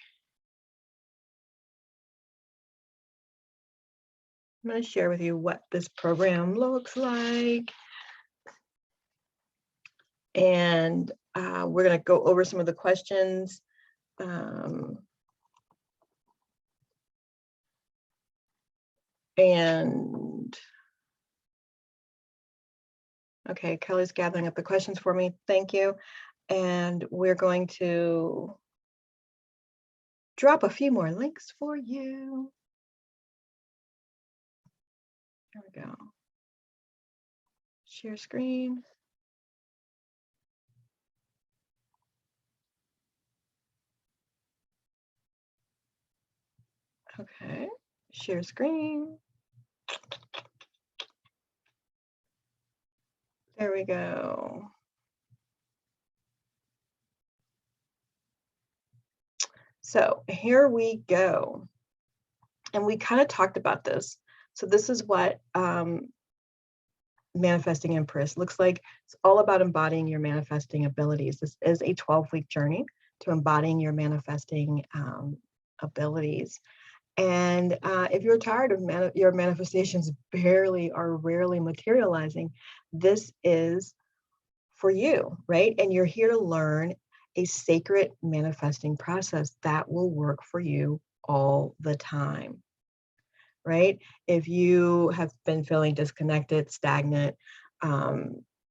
[SPEAKER 1] I'm going to share with you what this program looks like. And we're going to go over some of the questions. And okay, Kelly's gathering up the questions for me. Thank you. And we're going to drop a few more links for you. There we go. Share screen. Okay, share screen. There we go. So here we go. And we kind of talked about this. So this is what Manifesting Empress looks like. It's all about embodying your manifesting abilities. This is a 12-week journey to embodying your manifesting abilities. And if you're tired of your manifestations barely or rarely materializing, this is for you, right? And you're here to learn a sacred manifesting process that will work for you all the time, right? If you have been feeling disconnected, stagnant,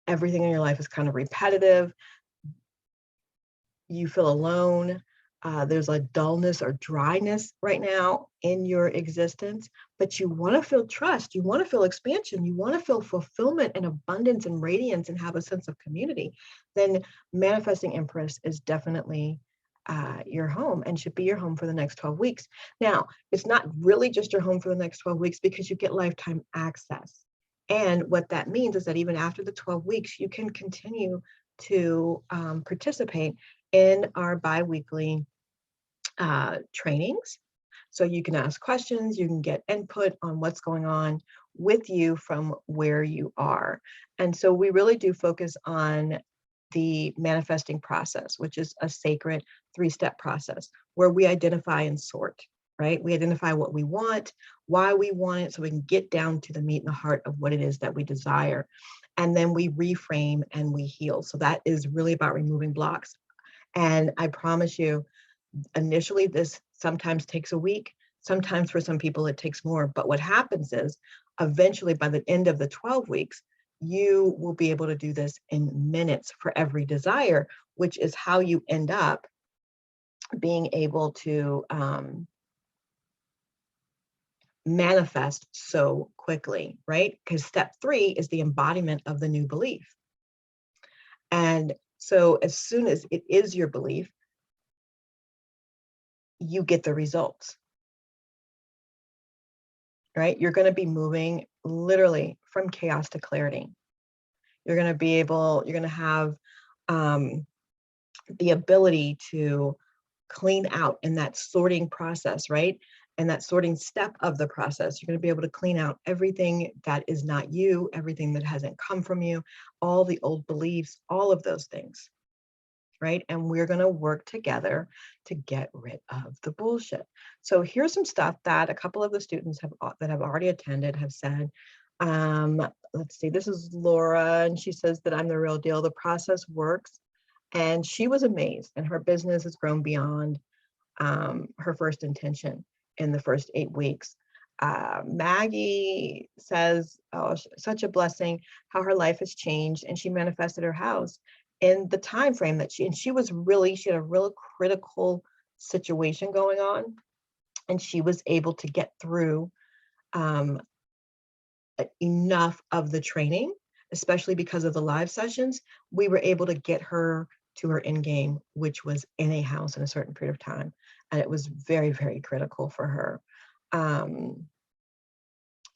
[SPEAKER 1] everything in your life is kind of repetitive, you feel alone, there's a dullness or dryness right now in your existence, but you want to feel trust, you want to feel expansion, you want to feel fulfillment and abundance and radiance and have a sense of community, then Manifesting Empress is definitely your home and should be your home for the next 12 weeks. Now, it's not really just your home for the next 12 weeks because you get lifetime access. And what that means is that even after the 12 weeks, you can continue to participate in our bi-weekly trainings. So you can ask questions, you can get input on what's going on with you from where you are. And so we really do focus on the manifesting process, which is a sacred 3-step process where we identify and sort, right? We identify what we want, why we want it, so we can get down to the meat and the heart of what it is that we desire. And then we reframe and we heal. So that is really about removing blocks. And I promise you, initially, this sometimes takes a week. Sometimes for some people, it takes more. But what happens is eventually by the end of the 12 weeks, you will be able to do this in minutes for every desire, which is how you end up being able to manifest so quickly, right? Because step 3 is the embodiment of the new belief. And so as soon as it is your belief, you get the results, right? You're going to be moving literally from chaos to clarity. You're going to have the ability to clean out in that sorting process, right? And that sorting step of the process, you're going to be able to clean out everything that is not you, everything that hasn't come from you, all the old beliefs, all of those things, right? And we're going to work together to get rid of the bullshit. So here's some stuff that a couple of the students that have already attended have said. Let's see, this is Laura, and she says that I'm the real deal. The process works. And she was amazed, and her business has grown beyond her first intention in the first 8 weeks. Maggie says, oh, such a blessing, how her life has changed, and she manifested her house in the time frame that she had a real critical situation going on, and she was able to get through enough of the training, especially because of the live sessions. We were able to get her to her end game, which was in a house in a certain period of time. And it was very, very critical for her.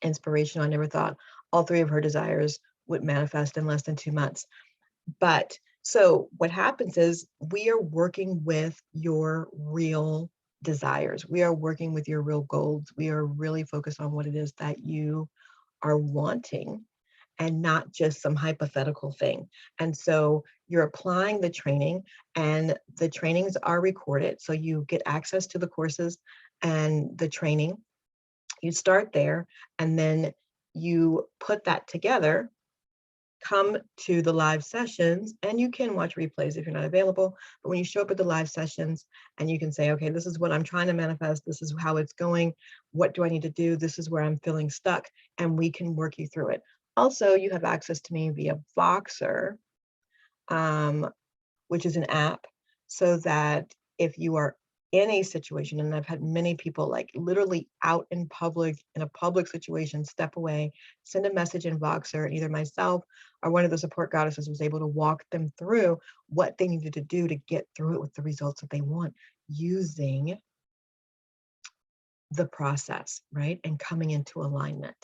[SPEAKER 1] Inspirational. I never thought all 3 of her desires would manifest in less than 2 months. But so what happens is we are working with your real desires. We are working with your real goals. We are really focused on what it is that you are wanting, and not just some hypothetical thing. And so you're applying the training, and the trainings are recorded. So you get access to the courses and the training. You start there, and then you put that together, come to the live sessions, and you can watch replays if you're not available. But when you show up at the live sessions, and you can say, okay, this is what I'm trying to manifest. This is how it's going. What do I need to do? This is where I'm feeling stuck, and we can work you through it. Also, you have access to me via Voxer, which is an app, so that if you are in a situation, and I've had many people like literally out in public, in a public situation, step away, send a message in Voxer, and either myself or one of the support goddesses was able to walk them through what they needed to do to get through it with the results that they want, using the process, right? And coming into alignment.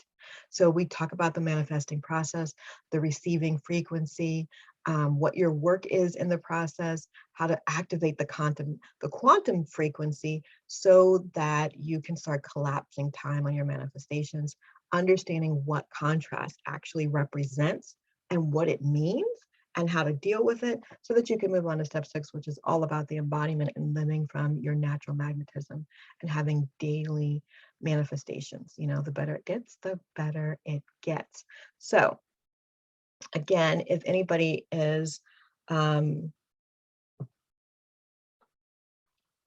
[SPEAKER 1] So we talk about the manifesting process, the receiving frequency, what your work is in the process, how to activate the quantum frequency so that you can start collapsing time on your manifestations, understanding what contrast actually represents and what it means, and how to deal with it, so that you can move on to step 6, which is all about the embodiment and living from your natural magnetism and having daily manifestations. You know, the better it gets, the better it gets. So again, if anybody is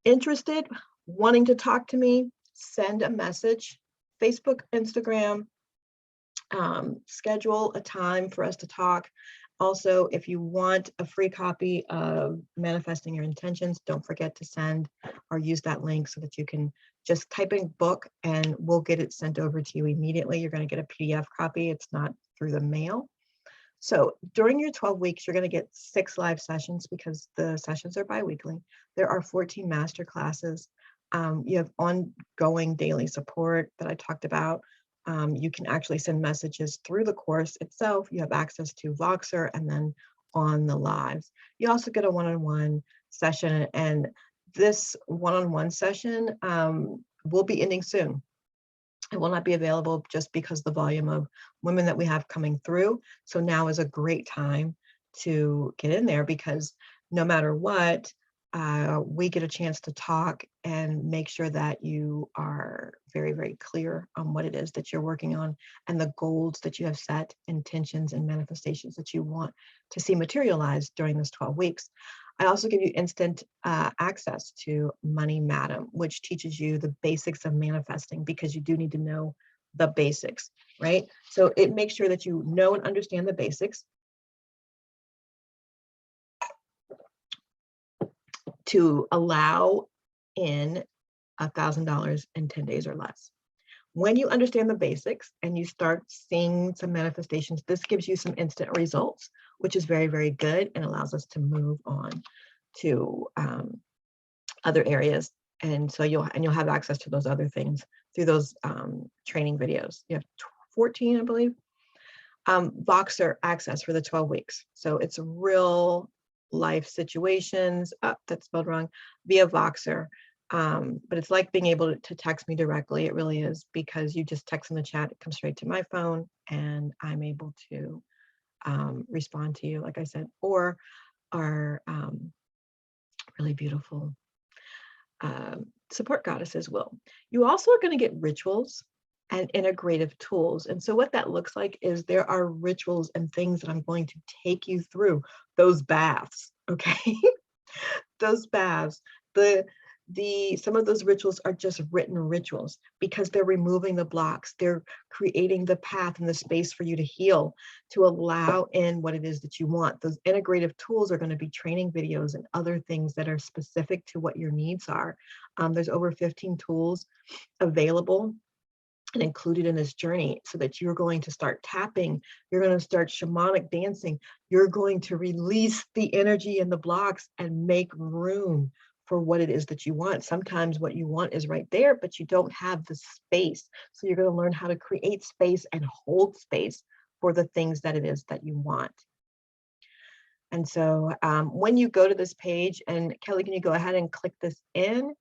[SPEAKER 1] interested, wanting to talk to me, send a message, Facebook, Instagram, schedule a time for us to talk. Also, if you want a free copy of Manifesting Your Intentions, don't forget to send or use that link so that you can just type in book, and we'll get it sent over to you immediately. You're going to get a PDF copy. It's not through the mail. So during your 12 weeks, you're going to get 6 live sessions because the sessions are bi-weekly. There are 14 master classes. You have ongoing daily support that I talked about. You can actually send messages through the course itself. You have access to Voxer, and then on the lives. You also get a one-on-one session, and this one-on-one session will be ending soon. It will not be available just because the volume of women that we have coming through. So now is a great time to get in there, because no matter what, we get a chance to talk and make sure that you are very, very clear on what it is that you're working on and the goals that you have set, intentions and manifestations that you want to see materialized during this 12 weeks. I also give you instant access to Money Madam, which teaches you the basics of manifesting, because you do need to know the basics, right? So it makes sure that you know and understand the basics to allow in $1,000 in 10 days or less. When you understand the basics and you start seeing some manifestations, this gives you some instant results, which is very, very good, and allows us to move on to other areas. And so you'll have access to those other things through those training videos. You have 14, I believe. Voxer access for the 12 weeks. So it's real life situations, that's spelled wrong, via Voxer. But it's like being able to text me directly. It really is, because you just text in the chat, it comes straight to my phone, and I'm able to respond to you, like I said, or our really beautiful support goddesses will. You also are going to get rituals and integrative tools. And so what that looks like is there are rituals and things that I'm going to take you through. Those baths, okay? Those baths, some of those rituals are just written rituals, because they're removing the blocks. They're creating the path and the space for you to heal, to allow in what it is that you want. Those integrative tools are going to be training videos and other things that are specific to what your needs are. There's over 15 tools available and included in this journey, so that you're going to start tapping, you're going to start shamanic dancing, you're going to release the energy and the blocks and make room for what it is that you want. Sometimes what you want is right there, but you don't have the space. So you're going to learn how to create space and hold space for the things that it is that you want. And so when you go to this page, and Kelly, can you go ahead and click this in?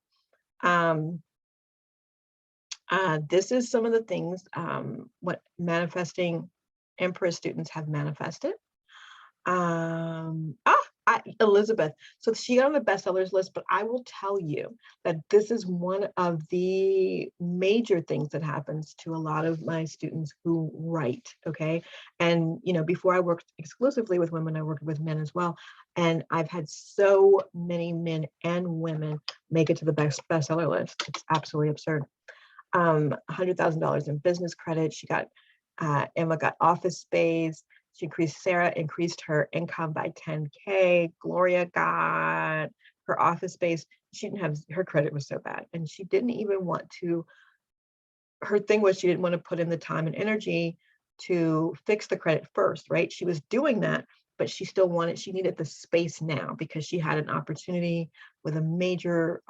[SPEAKER 1] This is some of the things, what manifesting Empress students have manifested. Elizabeth. So she got on the bestsellers list, but I will tell you that this is one of the major things that happens to a lot of my students who write, okay? And, you know, before I worked exclusively with women, I worked with men as well. And I've had so many men and women make it to the bestseller list. It's absolutely absurd. $100,000 in business credit. She got, Emma got office space. Sarah increased her income by 10K. Gloria got her office space. She didn't have, her credit was so bad. And she didn't even want to, her thing was she didn't want to put in the time and energy to fix the credit first, right? She was doing that, but she still wanted, she needed the space now, because she had an opportunity with a major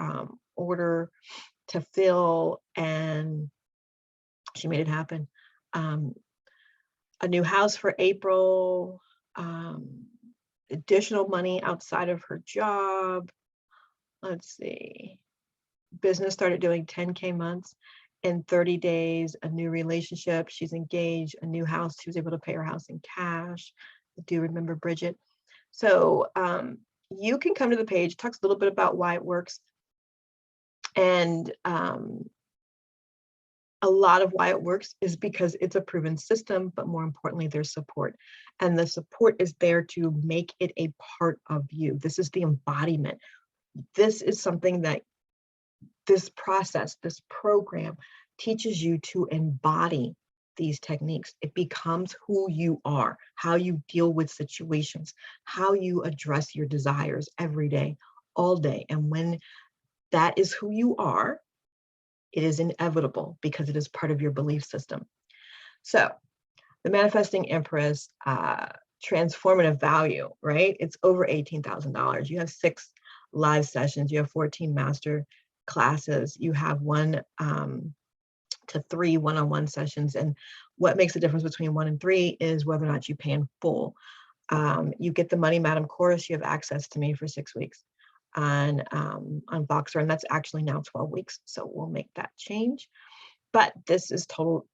[SPEAKER 1] order to fill, and she made it happen. A new house for April, additional money outside of her job. Let's see, business started doing 10K months in 30 days, a new relationship, she's engaged, a new house, she was able to pay her house in cash. I do remember Bridget. So you can come to the page, talks a little bit about why it works, and a lot of why it works is because it's a proven system, but more importantly, there's support. And the support is there to make it a part of you. This is the embodiment. This is something that this process, this program teaches you to embody these techniques. It becomes who you are, how you deal with situations, how you address your desires every day, all day. And when that is who you are, it is inevitable, because it is part of your belief system. So the Manifesting Empress transformative value, right? It's over $18,000. You have 6 live sessions, you have 14 master classes, you have 1 to 3 one-on-one sessions. And what makes the difference between 1 and 3 is whether or not you pay in full. You get the Money Madam course, you have access to me for 6 weeks on Voxer, and that's actually now 12 weeks. So we'll make that change. But this is total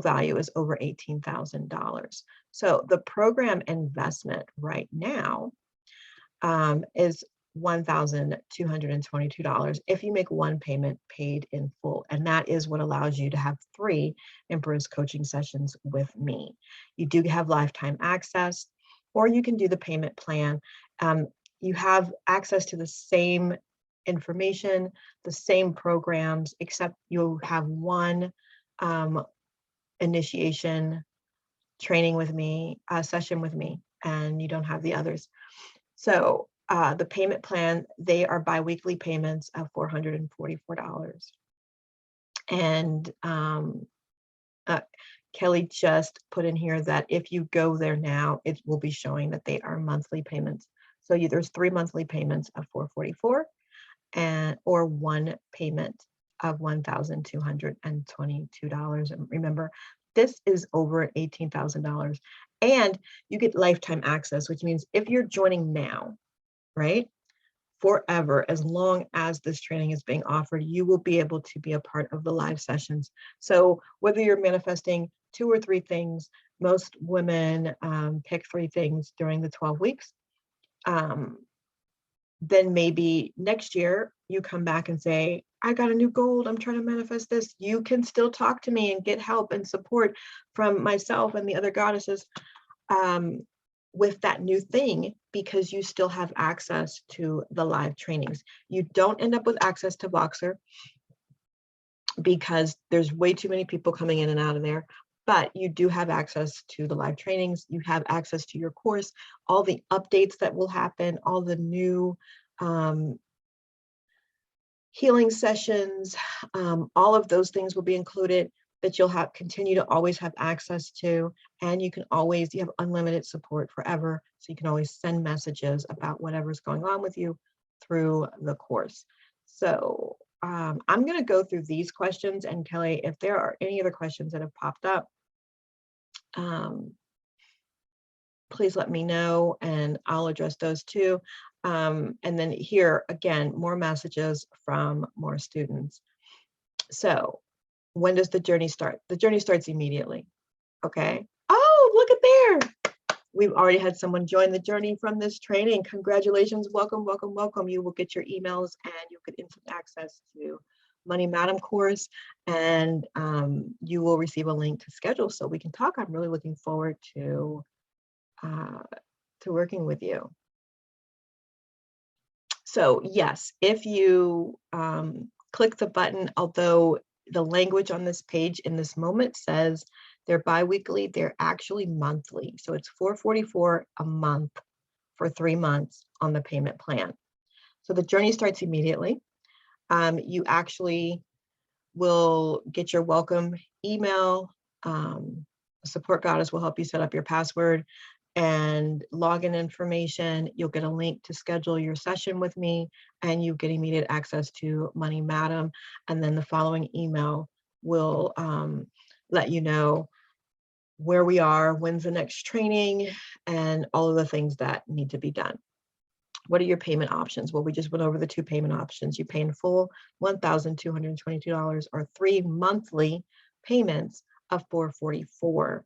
[SPEAKER 1] value is over $18,000. So the program investment right now is $1,222 if you make 1 payment paid in full. And that is what allows you to have 3 Empress coaching sessions with me. You do have lifetime access, or you can do the payment plan. You have access to the same information, the same programs, except you have 1 initiation training with me, session with me, and you don't have the others. So the payment plan, they are biweekly payments of $444. And Kelly just put in here that if you go there now, it will be showing that they are monthly payments. So there's 3 monthly payments of $444, or 1 payment of $1,222. And remember, This is over $18,000. And you get lifetime access, which means if you're joining now, right, forever, as long as this training is being offered, you will be able to be a part of the live sessions. So whether you're manifesting 2 or 3 things, most women pick 3 things during the 12 weeks. Then maybe next year you come back and say, I got a new goal, I'm trying to manifest this. You can still talk to me and get help and support from myself and the other goddesses with that new thing, because you still have access to the live trainings. You don't end up with access to Voxer because there's way too many people coming in and out of there, but you do have access to the live trainings. You have access to your course, all the updates that will happen, all the new healing sessions, all of those things will be included that you'll continue to always have access to. And you have unlimited support forever. So you can always send messages about whatever's going on with you through the course. So I'm going to go through these questions, and Kelly, if there are any other questions that have popped up, please let me know and I'll address those too. And then here again, more messages from more students. So when does the journey start? The journey starts immediately. Okay. Oh, look at there. We've already had someone join the journey from this training. Congratulations. Welcome, welcome, welcome. You will get your emails and you'll get instant access to Money Madam course, and you will receive a link to schedule so we can talk. I'm really looking forward to working with you. So yes, if you click the button, although the language on this page in this moment says they're bi-weekly, they're actually monthly. So it's $444 a month for 3 months on the payment plan. So the journey starts immediately. You actually will get your welcome email. Support Goddess will help you set up your password and login information. You'll get a link to schedule your session with me, and you get immediate access to Money Madam. And then the following email will let you know where we are, when's the next training, and all of the things that need to be done. What are your payment options? Well, we just went over the 2 payment options. You pay in full $1,222 or 3 monthly payments of $444.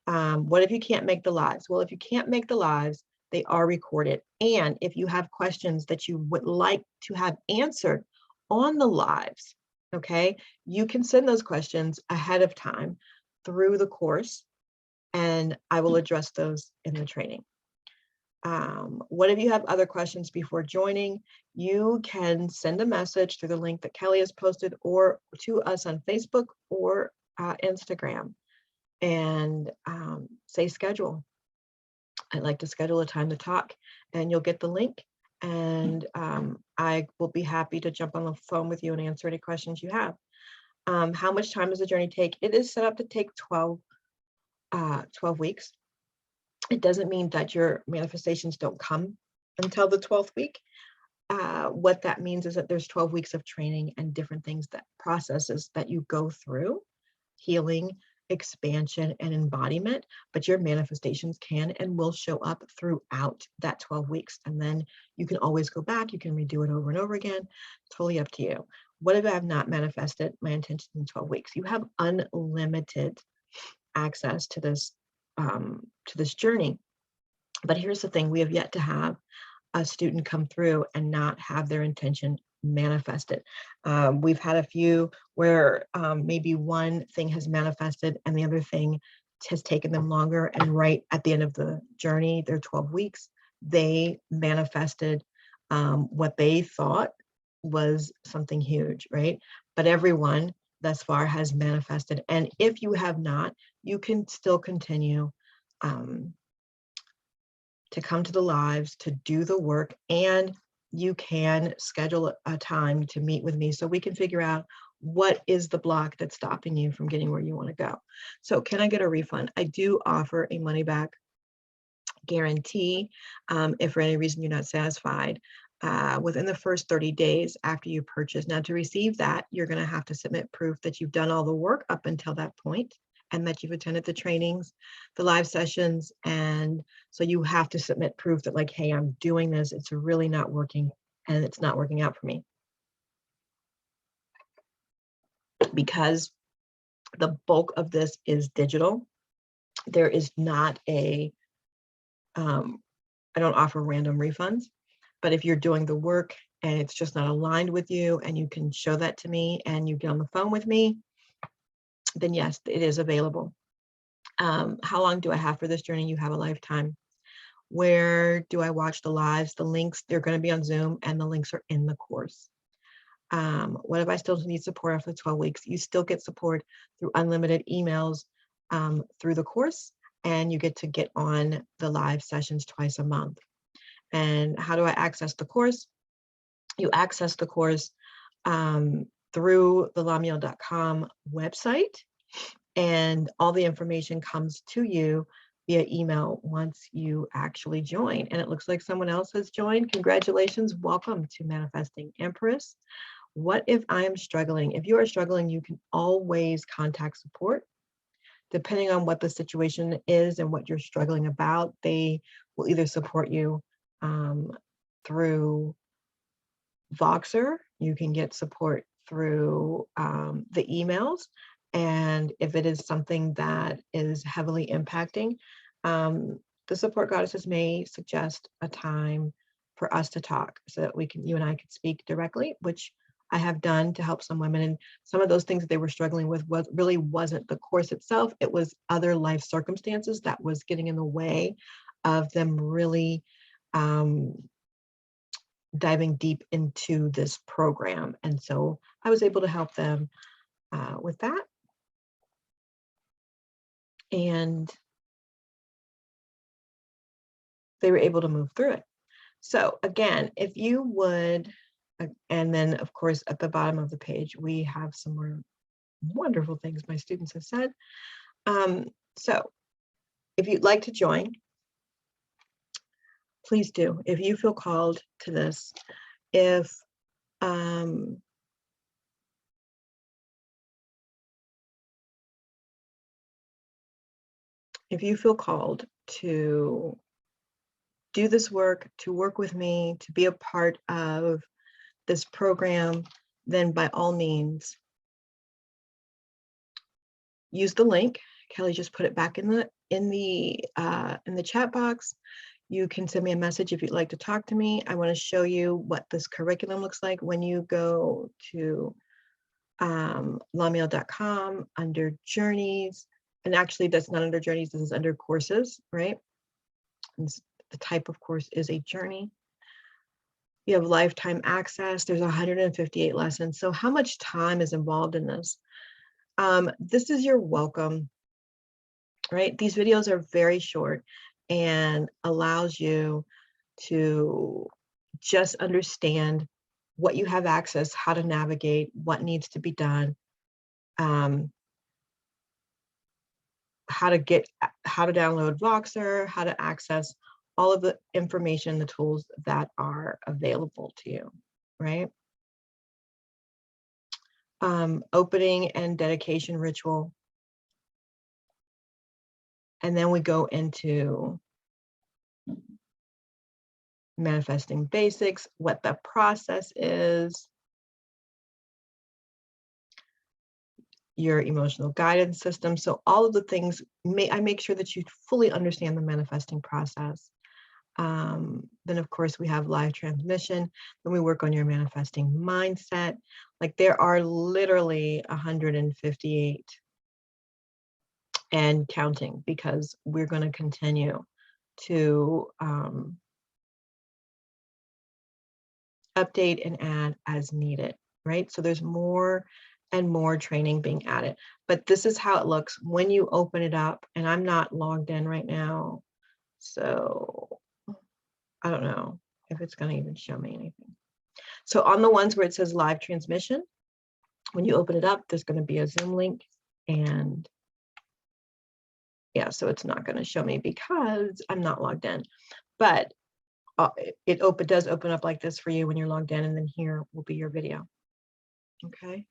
[SPEAKER 1] What if you can't make the lives? Well, if you can't make the lives, they are recorded. And if you have questions that you would like to have answered on the lives, okay, you can send those questions ahead of time through the course, and I will address those in the training. What if you have other questions before joining? You can send a message through the link that Kelly has posted, or to us on Facebook or Instagram, and say schedule. I'd like to schedule a time to talk, and you'll get the link, and I will be happy to jump on the phone with you and answer any questions you have. How much time does the journey take? It is set up to take 12 weeks. It doesn't mean that your manifestations don't come until the 12th week. What that means is that there's 12 weeks of training and different things, that processes that you go through, healing, expansion, and embodiment, but your manifestations can and will show up throughout that 12 weeks. And then you can always go back, you can redo it over and over again, totally up to you. What if I have not manifested my intention in 12 weeks? You have unlimited access to this journey. But here's the thing, we have yet to have a student come through and not have their intention manifested. We've had a few where maybe one thing has manifested and the other thing has taken them longer, and right at the end of the journey, their 12 weeks, they manifested what they thought was something huge, right? But everyone thus far has manifested. And if you have not, you can still continue to come to the lives, to do the work, and you can schedule a time to meet with me so we can figure out what is the block that's stopping you from getting where you want to go. So can I get a refund? I do offer a money back guarantee if for any reason you're not satisfied within the first 30 days after you purchase. Now, to receive that, you're going to have to submit proof that you've done all the work up until that point, and that you've attended the trainings, the live sessions. And so you have to submit proof that like, hey, I'm doing this. It's really not working and it's not working out for me. Because the bulk of this is digital, there is not a, I don't offer random refunds, but if you're doing the work and it's just not aligned with you and you can show that to me and you get on the phone with me, then yes, it is available. How long do I have for this journey? You have a lifetime. Where do I watch the lives? The links, they're going to be on Zoom and the links are in the course. What if I still need support after 12 weeks? You still get support through unlimited emails through the course, and you get to get on the live sessions twice a month. And how do I access the course? You access the course through the LaMeel.com website, and all the information comes to you via email once you actually join. And it looks like someone else has joined. Congratulations. Welcome to Manifesting Empress. What if I am struggling? If you are struggling, you can always contact support. Depending on what the situation is and what you're struggling about, they will either support you through Voxer. You can get support through the emails. And if it is something that is heavily impacting, the support goddesses may suggest a time for us to talk so that you and I could speak directly, which I have done to help some women. And some of those things that they were struggling with really wasn't the course itself. It was other life circumstances that was getting in the way of them really diving deep into this program. And so I was able to help them with that. And they were able to move through it. So again, if you would, and then of course at the bottom of the page, we have some more wonderful things my students have said. So if you'd like to join, please do. If you feel called to this, if you feel called to do this work, to work with me, to be a part of this program, then by all means, use the link. Kelly just put it back in the chat box. You can send me a message if you'd like to talk to me. I want to show you what this curriculum looks like when you go to LaMeel.com under journeys. And actually that's not under journeys, this is under courses, right? And the type of course is a journey. You have lifetime access. There's 158 lessons. So how much time is involved in this? This is your welcome, right? These videos are very short and allows you to just understand what you have access, how to navigate, what needs to be done, how to download Voxer, how to access all of the information, the tools that are available to you, right? Opening and dedication ritual. And then we go into manifesting basics, what the process is, your emotional guidance system. So all of the things, I make sure that you fully understand the manifesting process. Then of course we have live transmission. Then we work on your manifesting mindset. Like there are literally 158 and counting, because we're going to continue to update and add as needed, right? So there's more and more training being added, but this is how it looks when you open it up. And I'm not logged in right now, so I don't know if it's going to even show me anything. So on the ones where it says live transmission, when you open it up, there's going to be a Zoom link, and yeah, so it's not going to show me because I'm not logged in, but it does open up like this for you when you're logged in, and then here will be your video. Okay.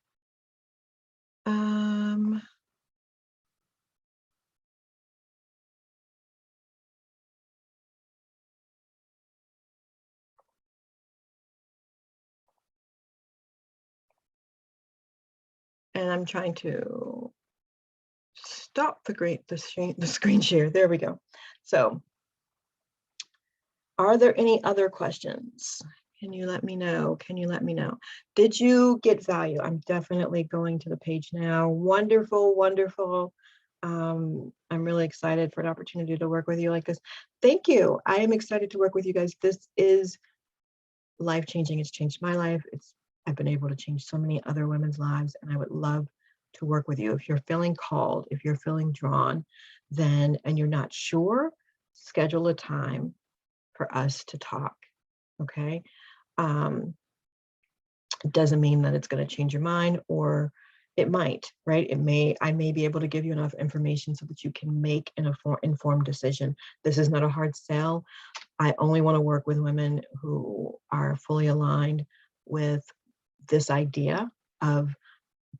[SPEAKER 1] I'm trying to stop the screen share. There we go. So are there any other questions? Can you let me know? Can you let me know? Did you get value? I'm definitely going to the page now. Wonderful, wonderful. I'm really excited for an opportunity to work with you like this. Thank you. I am excited to work with you guys. This is life-changing. It's changed my life. I've been able to change so many other women's lives, and I would love to work with you. If you're feeling called, if you're feeling drawn, then, and you're not sure, schedule a time for us to talk, okay? It doesn't mean that it's going to change your mind, or it might, right? I may be able to give you enough information so that you can make an informed decision. This is not a hard sell. I only want to work with women who are fully aligned with this idea of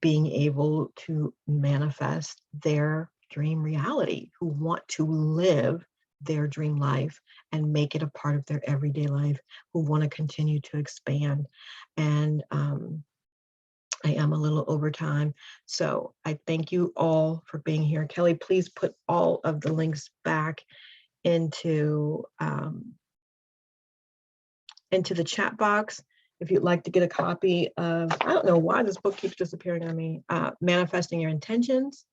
[SPEAKER 1] being able to manifest their dream reality, who want to live their dream life and make it a part of their everyday life, who want to continue to expand. And I am a little over time, so I thank you all for being here. Kelly, please put all of the links back into the chat box. If you'd like to get a copy of, I don't know why this book keeps disappearing on me, Manifesting Your Intentions,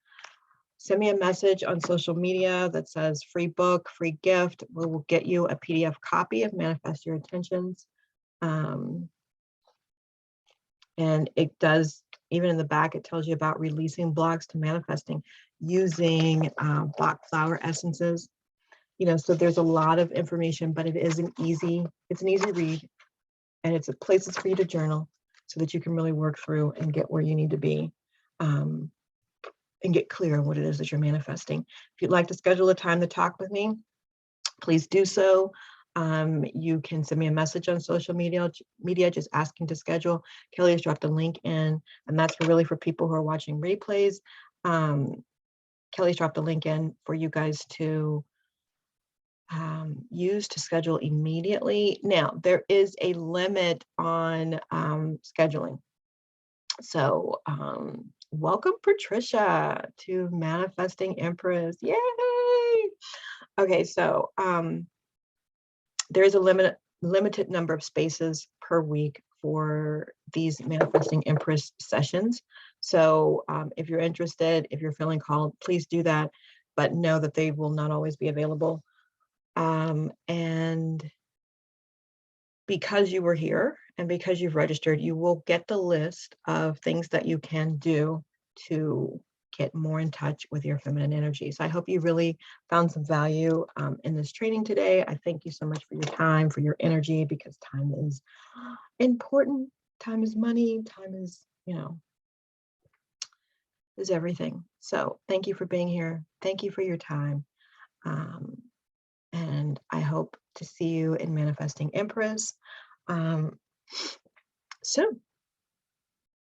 [SPEAKER 1] send me a message on social media that says free book, free gift. We will get you a PDF copy of Manifest Your Intentions. And it does, even in the back, it tells you about releasing blocks to manifesting using Bach flower essences. You know, so there's a lot of information, but it's an easy read, and it's places for you to journal so that you can really work through and get where you need to be, and get clear on what it is that you're manifesting. If you'd like to schedule a time to talk with me, please do so. You can send me a message on social media just asking to schedule. Kelly has dropped a link in, and that's really for people who are watching replays. Kelly's dropped a link in for you guys to use to schedule immediately. Now, there is a limit on scheduling. So welcome, Patricia, to Manifesting Empress. Yay! Okay, so there is a limited number of spaces per week for these Manifesting Empress sessions. So if you're interested, if you're feeling called, please do that, but know that they will not always be available. And because you were here and because you've registered, you will get the list of things that you can do to get more in touch with your feminine energy. So I hope you really found some value in this training today. I thank you so much for your time, for your energy, because time is important. Time is money. Time is, you know, is everything. So thank you for being here. Thank you for your time. And I hope to see you in Manifesting Empress soon.